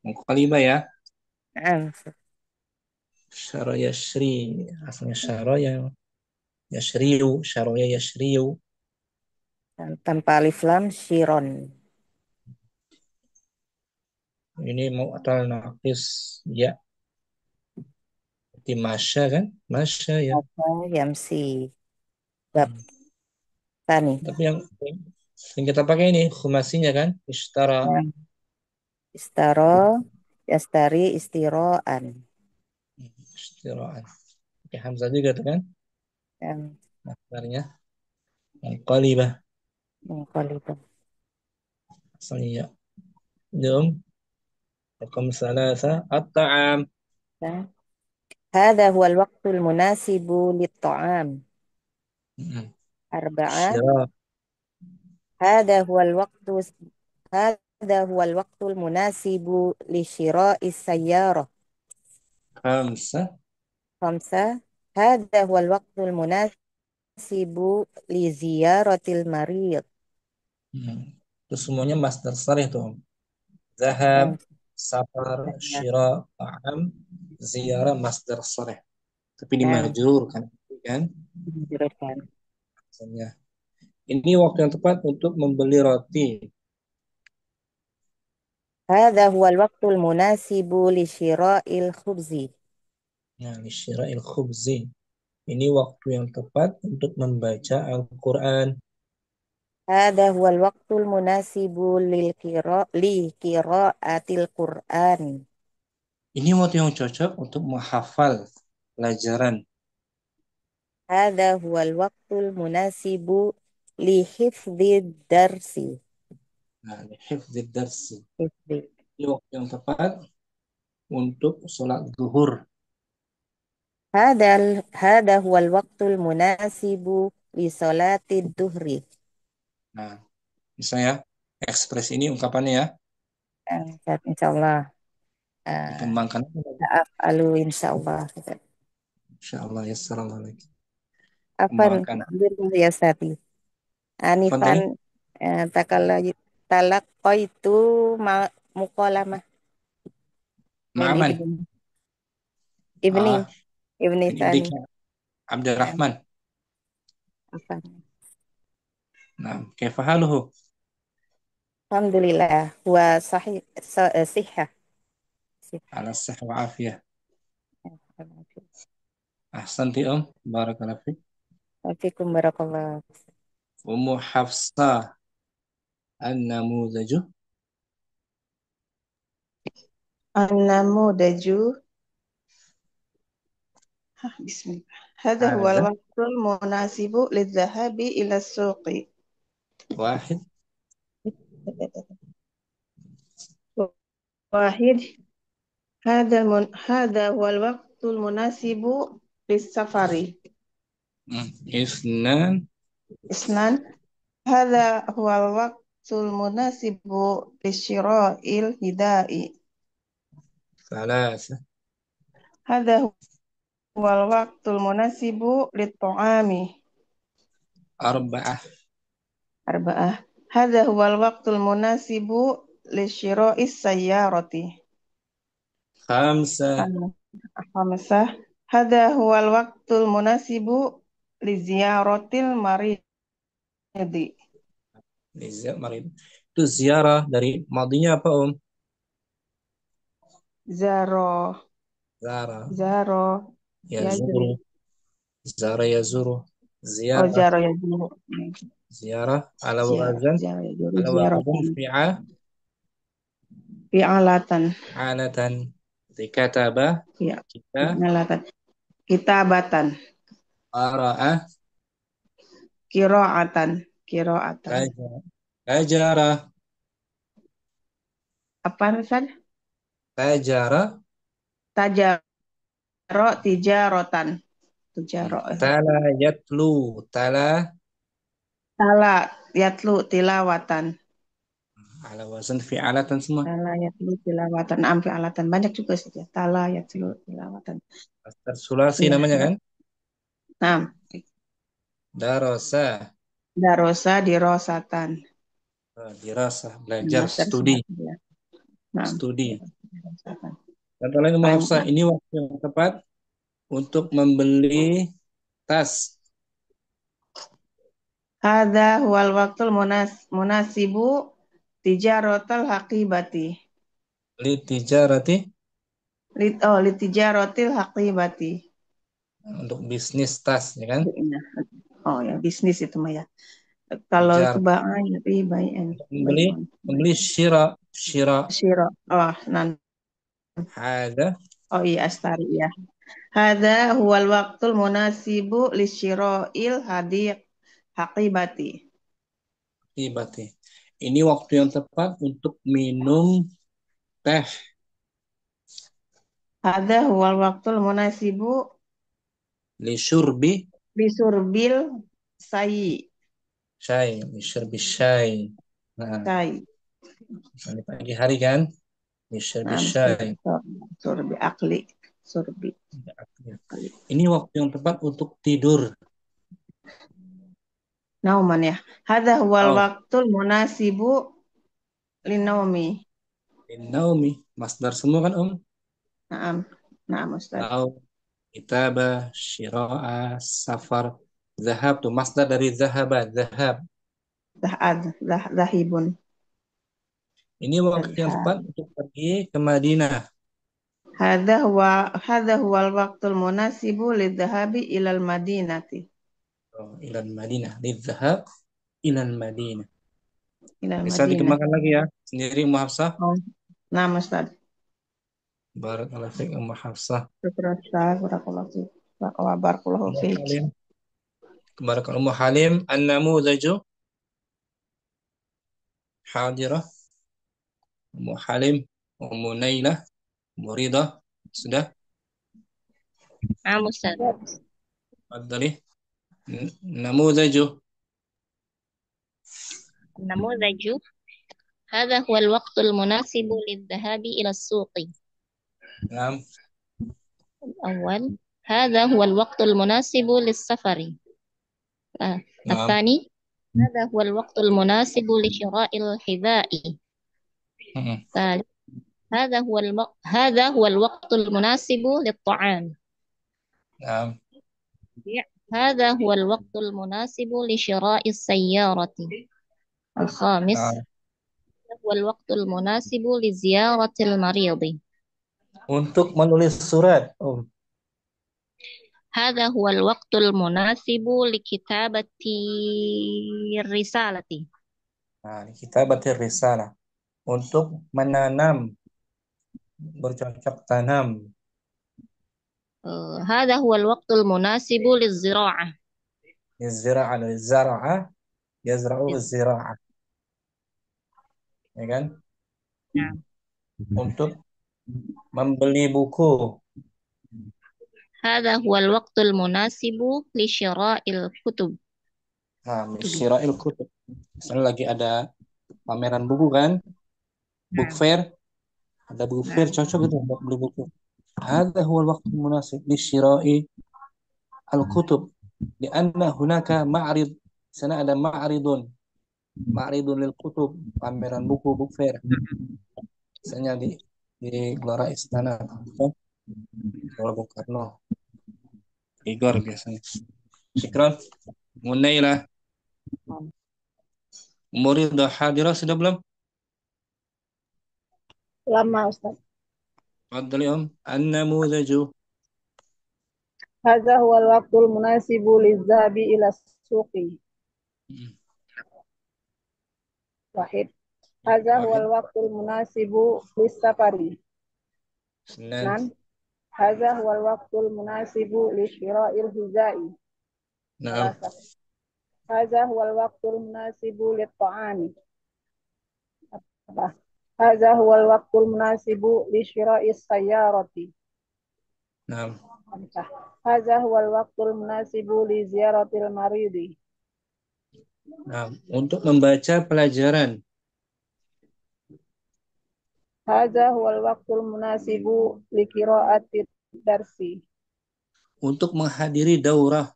Muqalibah ya. Misal. Syara yasri. Asalnya syara yang yasriyu. Syaraya yasriyu. Tanpa alif lam, Shiron. Ini mau atal naqis ya. Seperti masya kan? Masya ya. Apa Yamsi. Bab tani. Tapi yang sering kita pakai ini khumasinya kan? Ishtara. Istaro, yastari, istiroan. Istiraan. Pakai hamzah juga tuh kan? Yang Asalnya. Muqalibah. mengkolibah. Asalnya ya. Jom. Raqam salasa. At-ta'am. هذا هو الوقت المناسب للطعام. أربعة Syira. هذا هو الوقت هذا هو الوقت المناسب لشراء السيارة. Khamsah. خمسة هذا هو الوقت المناسب لزيارة المريض. Itu semuanya masdar sarih tuh. Zahab, Oh, safar, saya. syira, ta'am, ziyarah, masdar sarih. Tapi di Nah, mahjur kan? menjuruskan. Maksudnya. Ini waktu yang tepat untuk membeli roti. هذا هو الوقت المناسب لشراء الخبز. Nah, lisyira'il khubzi. Ini waktu yang tepat untuk membaca Al-Quran. هذا هو الوقت المناسب لقراءة القرآن. Ini waktu yang cocok untuk menghafal pelajaran. هذا هو الوقت المناسب لحفظ الدرس. Nah, hifdzid darsi. حفظ. Ini waktu yang tepat untuk sholat zuhur. هذا هو الوقت المناسب لصلاة الظهر. Nah, bisa ya. Ekspresi ini ungkapannya ya. Insyaallah. Dikembangkan. Af'alu insyaallah. Insyaallah ya. Assalamualaikum. Afan Kembangkan. ya Sati. Apa tadi? Anifan talaqaitu muqalamah min Ma'aman. ibni Ah, ibni ini Sani. Dika Abdurrahman. Afan. Nah, kaifa haluhu? Alhamdulillah wa sahih sihah. Ala sihah wa afiyah. Ahsanti barakallahu fiik. Fikum barakallah. Ummu Hafsah an-namuzaju. An-namudaju. Bismillah. Hadha huwa Hadha al-waqtul munasibu lidh-dhahabi ila as-suqi. wahid. Wahid. Hadha huwa al-waqtul munasibu lis-safari. Isnan. Isnan. Hadha huwa al-waqtul munasibu lisyira'il hidai. Thalatha. Hadha huwa al-waqtul munasibu lit-ta'ami. Arba'ah. Arba'ah. Hadha huwa al-waqtul munasibu lisyira'is sayyarati. Khamsa. Khamsah. Hadha huwa al-waqtul munasibu li ziyaratil maridi. Marid. Itu ziarah dari madinya apa Zaro. Zara. Zaro. Yazuru. Zara yazuru. Oh, Ziarah. zaro yazuru. Ziarah ala wazan. Zaro yazuru. Ala wazan Fi'alatan. fi'alatan. Kataba. Fi'alatan. Kitabatan. Qara'ah. Qira'atan. Qira'atan. Tajara. Apa Ustaz? Tajara. Tajaro tijarotan. Tujaro. Tala yatlu. Tala Yatlu tilawatan. ala wazan fi'alatan semua. Tala yatlu tilawatan. Fi'alatan. Banyak juga sih ya. Tala yatlu tilawatan. Masdar sulasi namanya kan? Nah. Darasa. Darosa dirosatan. Dirasa. Belajar. Studi. Nah. Studi. Kata lain Hafsah, ini waktu yang tepat untuk membeli tas. Hadza huwal waqtul munasibu tijaratal haqibati. Litijaratil haqibati. Untuk bisnis tas, ya kan? Oh ya, bisnis itu mah ya. Kalau itu ba'an, membeli syira. Oh, nan. Hadza. Oh iya, astari ya. Hadza huwal waqtul munasibu lisyira'il haqibati. Ini waktu yang tepat untuk minum teh. Hadza huwal waqtul munasibu lisurbil syai. Lisyurbi syai. Nah, di pagi hari kan? Lisyurbi syai. Surbi akli. Surbi. Ini waktu yang tepat untuk tidur. Nauman ya. Hadza huwal waqtul munasibu Linaumi. Naumi, masdar semua kan Naam. Naam Ustaz. Naum, kitabah, syira'ah, safar, zahab tuh masdar dari zahaba, zahab. Zahibun. Ini waktu yang tepat untuk pergi ke Madinah. Hadha huwa al-waqtul munasibu lidhahabi ilal madinati. Ilal Madinah, lidzahab ilal Madinah. Ilal Bisa madinah. dikembangkan lagi ya, sendiri Ummu Hafsah. Naam Ustaz. Barakallahu fiik Ummu Hafsah. Syukran Ustaz. Barakallahu fiik. Barakallahu Ummu Halim, an-namudhaju hadirah. Ummu Halim, Ummu Nailah, Ummu Ridha, sudah? نعم أستاذ. Tafadhali. Namudhaju. النموذج هذا هو الوقت المناسب للذهاب إلى السوق. Naam. الأول هذا هو الوقت المناسب للسفر. Naam. الثاني هذا هو الوقت المناسب لشراء الحذاء. الثالث هذا هو الوقت المناسب للطعام. Naam. هذا هو الوقت المناسب لشراء السيارة. الخامس هذا هو الوقت المناسب لزيارة المريض. Untuk menulis surat, هذا هو الوقت المناسب لكتابة الرسالة. kitabatir risalah. Untuk menanam, bercocok tanam. هذا هو الوقت المناسب للزراعة. Zara'a, yazra'u zira'ah. Ya kan? Nah. Untuk membeli buku. هذا هو الوقت المناسب لشراء الكتب. Syira'il kutub. Misalnya lagi ada pameran buku kan? Book fair. Ada buku fair cocok itu untuk beli buku. هذا هو الوقت المناسب لشراء الكتب لأن هناك معرض. Sana ada ma'ridun lil kutub, pameran buku, book fair. Misalnya di Gelora Istana Gelora Bung Karno, Igor biasanya. Syukran. Munailah. Muridah hadirah sudah belum? Lama Ustaz. Fadhali an-namudhaju. Hadza huwa al-waqtul munasibu liz-zahabi ila suqi. Wahid. Hadza huwa al-waqtul munasibu lis-safari. Nan. Hadza huwa al-waqtul munasibu li syira'il hizai. Naam. Hadza huwa al-waqtul munasibu lit-ta'ami. Hadza huwa al-waqtul munasibu li syira'is sayyarati. Naam. Hadza huwa al-waqtul munasibu li ziyaratil maridi. Nah, untuk membaca pelajaran. Hadza huwa al-waqtul munasibu li qira'ati darsi. Untuk menghadiri daurah.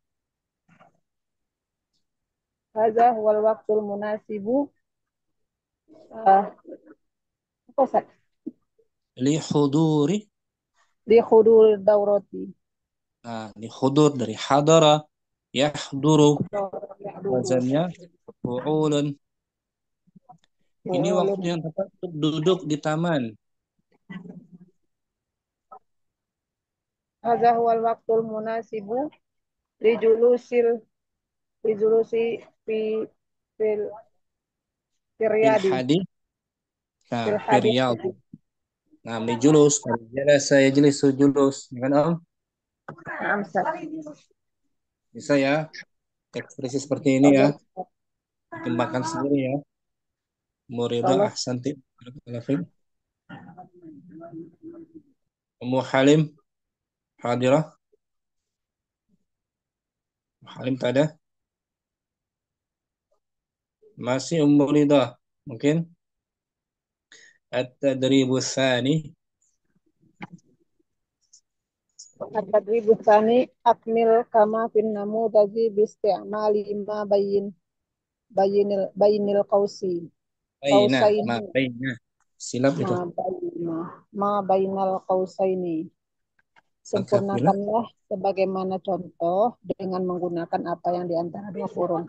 Hadza huwa al-waqtul munasibu li huduri daurati. Nah, li hudur dari hadara, yahduru, wazannya fu'ulun. Ini waktu yang tepat untuk duduk di taman. Hadza huwa al-waqtul munasibu li julusi fil riyadi. Nah, riyad. Nah, li julus, jalasa yajlisu julus, kan Om? Bisa ya, ekspresi seperti ini ya, dikembangkan sendiri ya. Muridah ahsanti. Ummu Halim hadirah. Halim tak ada? Masih Ummu Ridha mungkin? At-tadribu tsani. At-tadribu tsani akmil kama fin namudhaji bi isti'mali ma bayyinil qausi. Baina, ma qausaini baina. Silap itu. ma bainal qausaini. Lengkapilah. Sempurnakanlah sebagaimana contoh dengan menggunakan apa yang di antara dua kurung.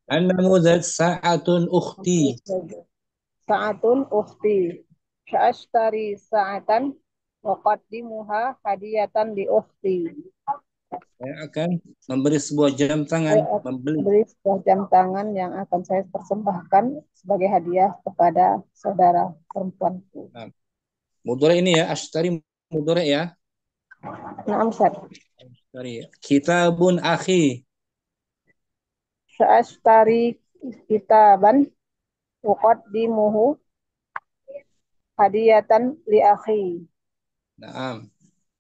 An-namudhaj sa'atun ukhti. Sa'atun ukhti. Sa'ashtari sa'atan waqaddimuha hadiyatan li ukhti. Saya akan memberi sebuah jam tangan, Beri sebuah jam tangan yang akan saya persembahkan sebagai hadiah kepada saudara perempuanku. Nah, mudhari ini ya, ashtari mudhari ya. Naam, Ustaz. Ashtari. Kitabun akhi. Sa'ashtari kitaban uqaddimuhu hadiyatan li akhi. Nah,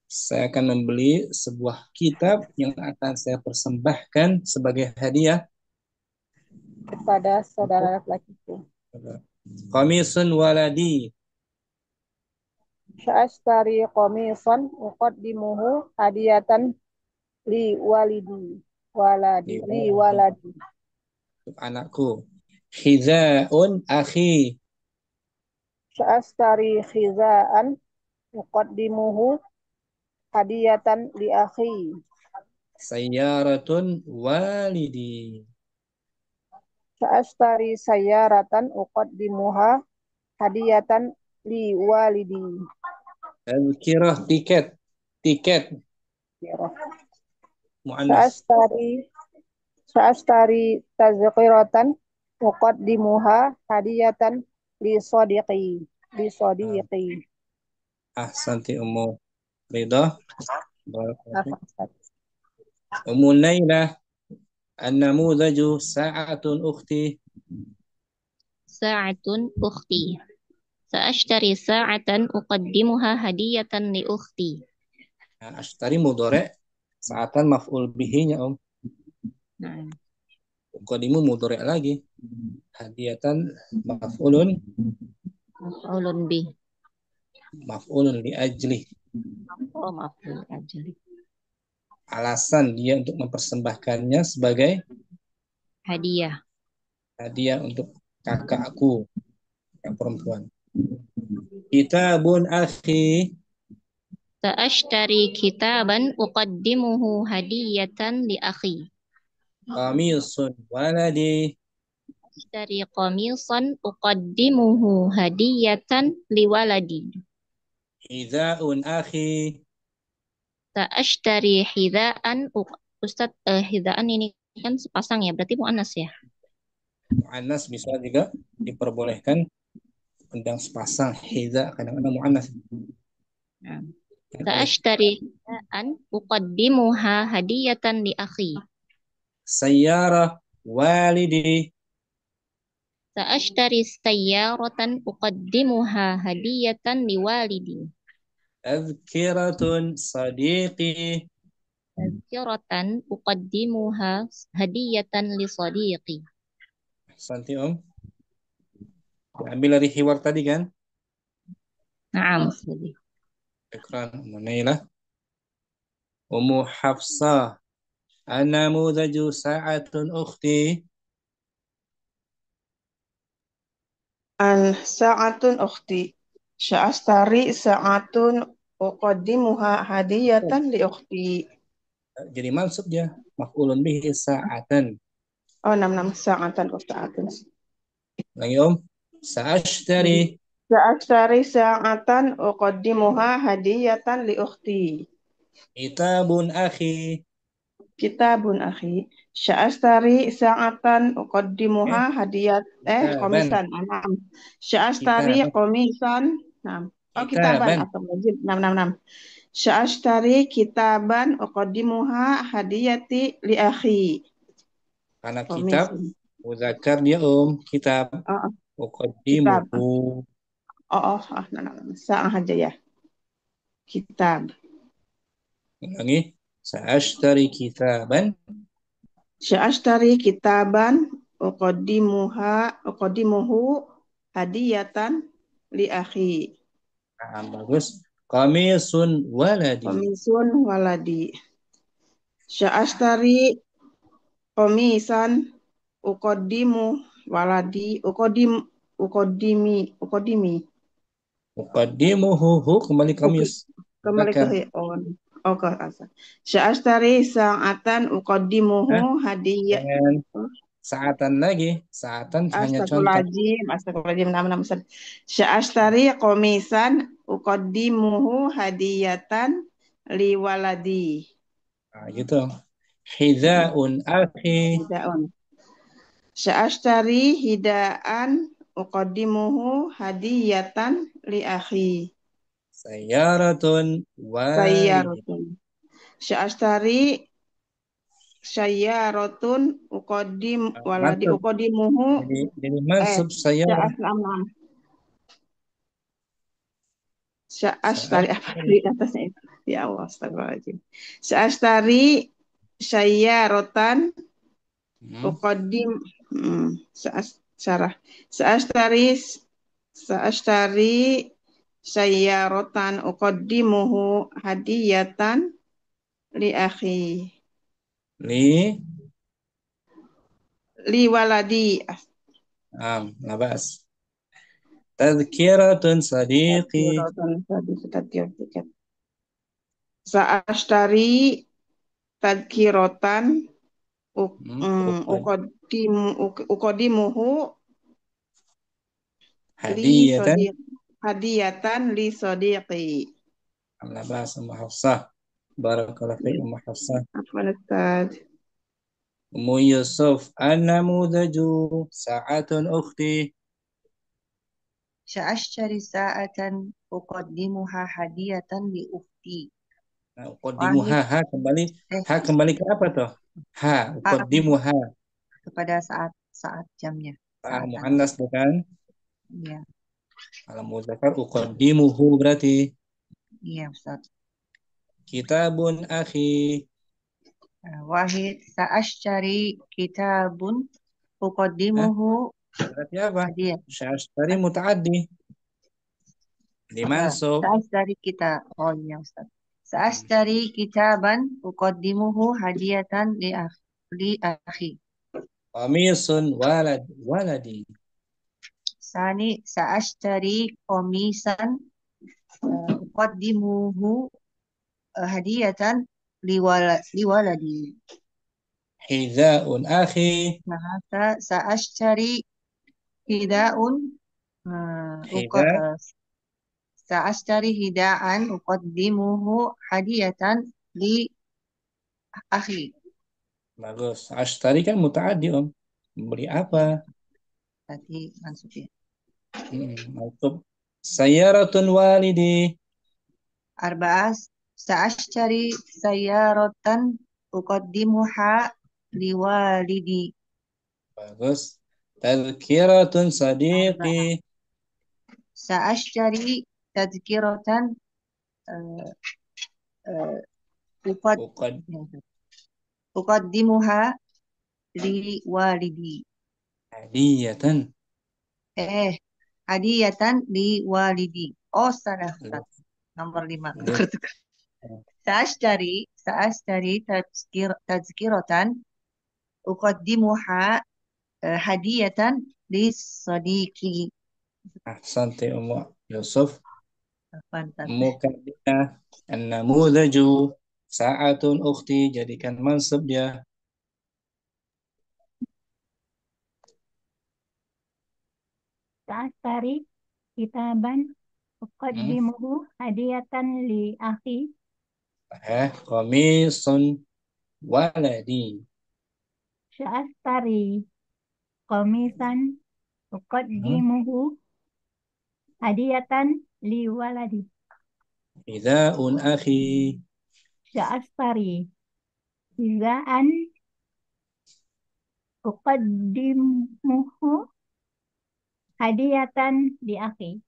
saya akan membeli sebuah kitab yang akan saya persembahkan sebagai hadiah kepada saudara laki-lakiku. Qamisun waladi. Sa'ashtari qamisan uqaddimuhu hadiyatan li waladi. Untuk anakku. Khiza'un akhi. Sa'ashtari khiza'an uqaddimuhu hadiyatan li akhi. Sayyaratun walidi. Sa'ashtari sayyaratan uqaddimuha hadiyatan li walidi. Tazkirah tiket. Muannas. Sa'ashtari tazkiratan uqaddimuha hadiyatan li sadiqi. Ahsanti Ummu Ridha. Ummu Nailah. An-namudhaju sa'atun ukhti. Sa'atun ukhti. Sa'ashtari sa'atan uqaddimuha hadiyatan li ukhti. Nah, ashtari mudhari, sa'atan maf'ul bihi-nya Nah. Uqaddimu mudhari lagi. Hadiyatan maf'ulun bih. Maf'ulun li ajli. Oh, maf'ul ajli. Alasan dia untuk mempersembahkannya sebagai hadiah untuk kakakku yang perempuan. Kitabun akhi. Sa'ashtari kitaban uqaddimuhu hadiyatan li akhi. Qamisun waladi. Ashtari qamisan uqaddimuhu hadiyatan li waladi. Hidha'un akhi. Sa'ashtari hidha'an. Ustaz, hidha'an ini kan sepasang ya, berarti mu'annas ya? Mu'annas bisa juga diperbolehkan undang sepasang. Hidha' kadang-kadang mu'annas. Sa'ashtari hidha'an uqaddimuha hadiyatan li akhi. Sayyarah walidi. Sa'ashtari sayyaratan uqaddimuha hadiyatan li walidi. Tazkiratun sadiqi. Tazkiratan uqaddimuha hadiyatan li sadiqi. Santi Ambil dari hiwar tadi kan? Naam. Ikran Ummu Nailah. Ummu Hafsah. An-namudhaju sa'atun ukhti. Sa'atun ukhti. Sa'ashtari sa'atun uqaddimuha hadiyatan li ukhti. Jadi maksud dia maf'ulun bihi sa'atan. Oh, nam sa'atan sa'atun. Lagi Sa'ashtari. Sa'ashtari sa'atan uqaddimuha hadiyatan li ukhti. Kitabun akhi. Kitabun akhi. Sa'ashtari sa'atan uqaddimuha hadiyat qamisan. Sa'ashtari qamisan. Kitaban atau wajib. Nam. Sa'ashtari kitaban uqaddimuha hadiyati li akhi. Karena kitab muzakkar dia kitab. Uqaddimuhu. Sa'ah aja ya. Kitab. Lagi. Sa'ashtari kitaban. Sa'ashtari kitaban uqaddimuhu hadiyatan li akhi. Bagus. Qamisun waladi. Sa'ashtari qamisan uqaddimu waladi ukodimi. Uqaddimuhu hu kembali Oke, kamis. kembali ke Zakar. on. Oke, asal. Sya'astari sa'atan uqaddimuhu Hah? hadiyah. Dan saatan lagi. Saatan hanya contoh. Astagfirullahaladzim, nama-nama Ustaz. Sya'astari komisan uqaddimuhu hadiyatan liwaladi. Nah, gitu. Hidha'un akhi. Hidaun. Sya'astari hidaan uqaddimuhu hadiyatan li akhi. Sayyaratun walidi. Sayyarotun. Sya'astari sayyarotun waladi Mansub. uqaddimuhu Jadi mansub sayyarah. sya'aslam. Sya'astari apa di atasnya itu? Ya Allah, astagfirullahaladzim. Sya'astari sayyaratan uqaddim syarah. Sya'astari sayyaratan uqaddimuhu hadiyatan li akhi. Li waladi. Labas. Tadhkiratun sadiqi. Sa'ashtari tadkiratan uqaddimuhu Hadiyatan. hadiyatan li sadiqi. Labas Ummu Hafsah. Barakallahu fiik Ummu Hafsah. Afwan Ustaz. Ummu Yusuf. An-namudaju sa'atun ukhti. Sya'ashtari sa'atan uqaddimuha hadiyatan li ukhti. Nah, uqaddimuha ha kembali ke apa tuh? Ha, uqaddimuha. Kepada saat jamnya. Muannas bukan? Iya. Kalau muzakkar uqaddimuhu berarti. Iya, Ustaz. Kitabun akhi. Wahid sa'ashtari kitabun uqaddimuhu. Berarti apa? Sya'ashtari muta'addi. Dimansub. Sa'ashtari kita. Oh iya, Ustaz. Sa'ashtari kitaban uqaddimuhu hadiyatan li akhi. Qamisun waladi. Sani sa'ashtari qamisan uqaddimuhu hadiyatan li waladi. Hidha'un akhi. Sa'ashtari hida'un sa'ashtari hida'an uqaddimuhu hadiyatan li akhi. Bagus. Ashtari kan muta'addi beli apa? Tadi mansub ya. Mansub. Sayyaratun walidi. Arba'as sa'ashtari sayyaratan uqaddimuha liwalidi. Bagus. Tadhkiratun sadiqi. Sa'ashtari tadhkiratan uqaddimuha liwalidi. Hadiyatan. Hadiyatan liwalidi. Oh, salah. Nomor 5. Sa'ashtari tadhkiratan uqaddimuha hadiyatan li sadiqi. Ahsanti Ummu Yusuf. Mukaddimah an-namudaju sa'atun ukhti, jadikan mansub dia. Sa'astari kitaban uqaddimuhu hadiyatan li akhi. Qamisun waladi. Sya'astari qamisan uqaddimuhu hadiyatan li waladi. Hidha'un akhi. Sya'astari hidha'an uqaddimuhu hadiyatan li akhi.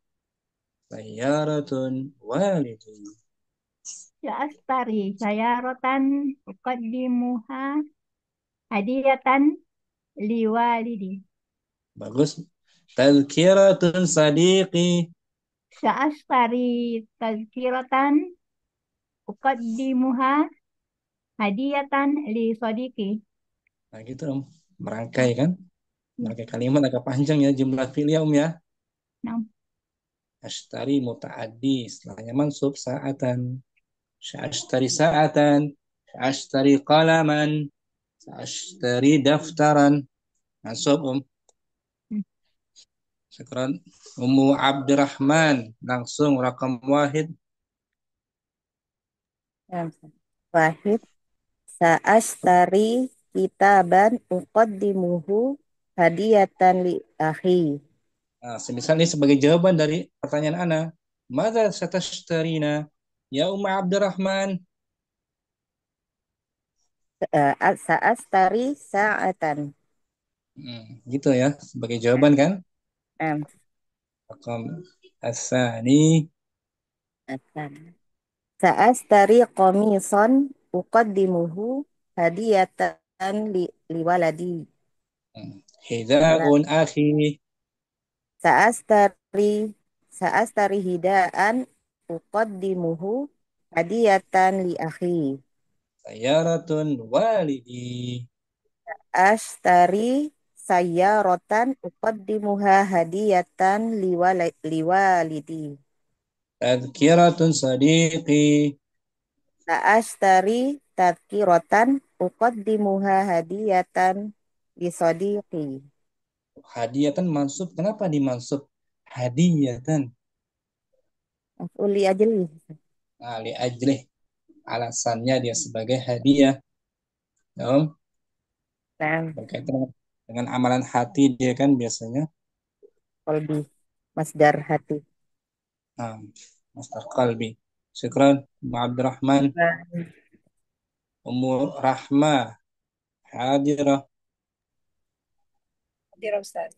Sayyaratun walidi. Sya'astari sayyaratan uqaddimuha hadiyatan li walidi. Bagus. Tadhkiratun sadiqi. Sya'astari tazkiratan uqaddimuha hadiyatan li sadiqi. Nah gitu merangkai kan. Pakai kalimat agak panjang ya jumlah fi'il ya ya. Nah, Ashtari muta'addi, setelahnya mansub sa'atan. Ashtari sa'atan, ashtari qalaman, ashtari daftaran. Mansub Syukran. Ummu Abdurrahman, langsung rakam wahid. Wahid. Sa'ashtari kitaban uqaddimuhu hadiyatan li akhi. Nah, semisal ini sebagai jawaban dari pertanyaan Ana. Mada satashtarina? Ya Ummu Abdurrahman. Sa'ashtari sa'atan. Gitu ya, sebagai jawaban kan? Nah, Rakam asani. Sa'ashtari qamisan uqaddimuhu hadiyatan liwaladi. Hida'un akhi. Sa'astari Sa'astari hidaan uqaddimuhu hadiyatan li akhi. Sayaratun walidi. Ashtari sayyaratan uqaddimuha hadiyatan liwalidi. Tadkiratun sadiqi. Sa'ashtari tadkiratan uqaddimuha hadiyatan li sadiqi. Hadiyatan mansub. Kenapa dimansub? Hadiyatan. Uli ajli. Nah, li ajlih. Alasannya dia sebagai hadiah. Ya, Nah, berkaitan dengan amalan hati dia kan biasanya. qalbi masdar hati. Nah, Mastar Qalbi. Syukran, Ummu Abdurrahman. Ummu Rahmah. Hadirah. Hadir Ustaz.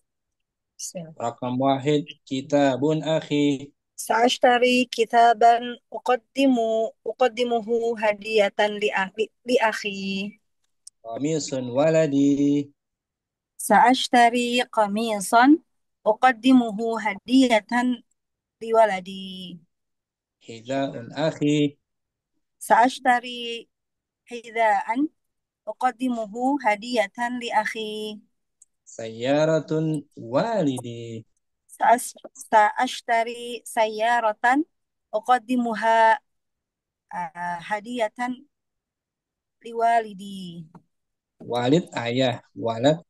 Bismillah. Rakam wahid. Kitabun akhi. Sa'ashtari kitaban uqaddimuhu hadiyatan li akhi. Qamisun waladi. Sa'ashtari qamisan uqaddimuhu hadiyatan li waladi. Hida'un akhi. Sa'ashtari hidaan uqaddimuhu hadiyatan li akhi. Sayyaratun walidi. Sa'ashtari sayyaratan uqaddimuha hadiyatan li walidi. Walid ayah. Walad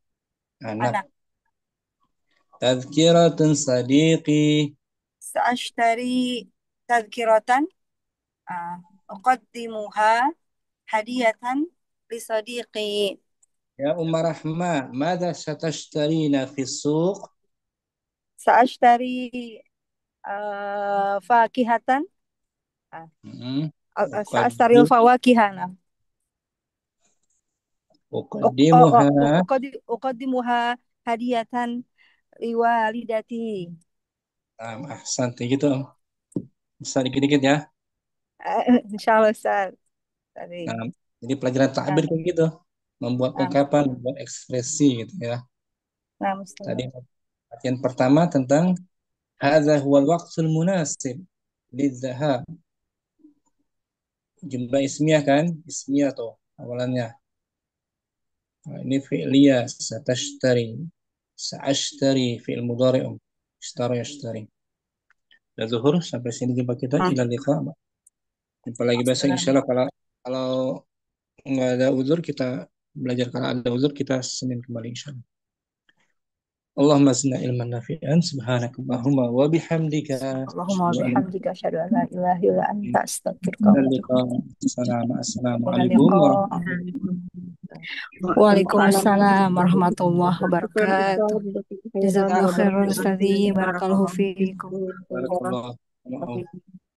anak. Anak. Tadkiratun sadiqi. Sa'ashtari tadhkiratan uqaddimuha hadiyatan li sadiqi. Ya Umma Rahmah, mada satashtarina fi suq? Sa'ashtari fakihatan sa'ashtari fawakihana Uqaddimuha. uqaddimuha hadiyatan liwalidati. Ahsan, gitu. Bisa dikit-dikit ya. Insyaallah Ustaz. Nah, jadi pelajaran ta'bir kayak gitu. Membuat ungkapan, membuat ekspresi gitu ya. Tadi latihan pertama tentang hadza huwal waqtul munasib lidzahab. Jumlah ismiyah kan? Ismiyah tuh awalannya. Nah, ini fi'liyah satashtari. Sa'ashtari fi'il mudhari'um. Ishtara yashtari. Dan zuhur sampai sini jumpa kita ila liqa. Jumpa lagi besok insyaallah. Kalau nggak ada uzur kita belajar, kalau ada uzur kita Senin kembali insyaallah. Allahumma zidna ilman nafi'an subhanakallahumma wa bihamdika Allahumma bihamdika asyhadu an la ilaha illa anta astaghfiruka wa atubu Assalamualaikum Waalaikumsalam warahmatullahi wabarakatuh. Jazakallahu khairan Ustazi, barakallahu fiikum. warahmatullahi wabarakatuh.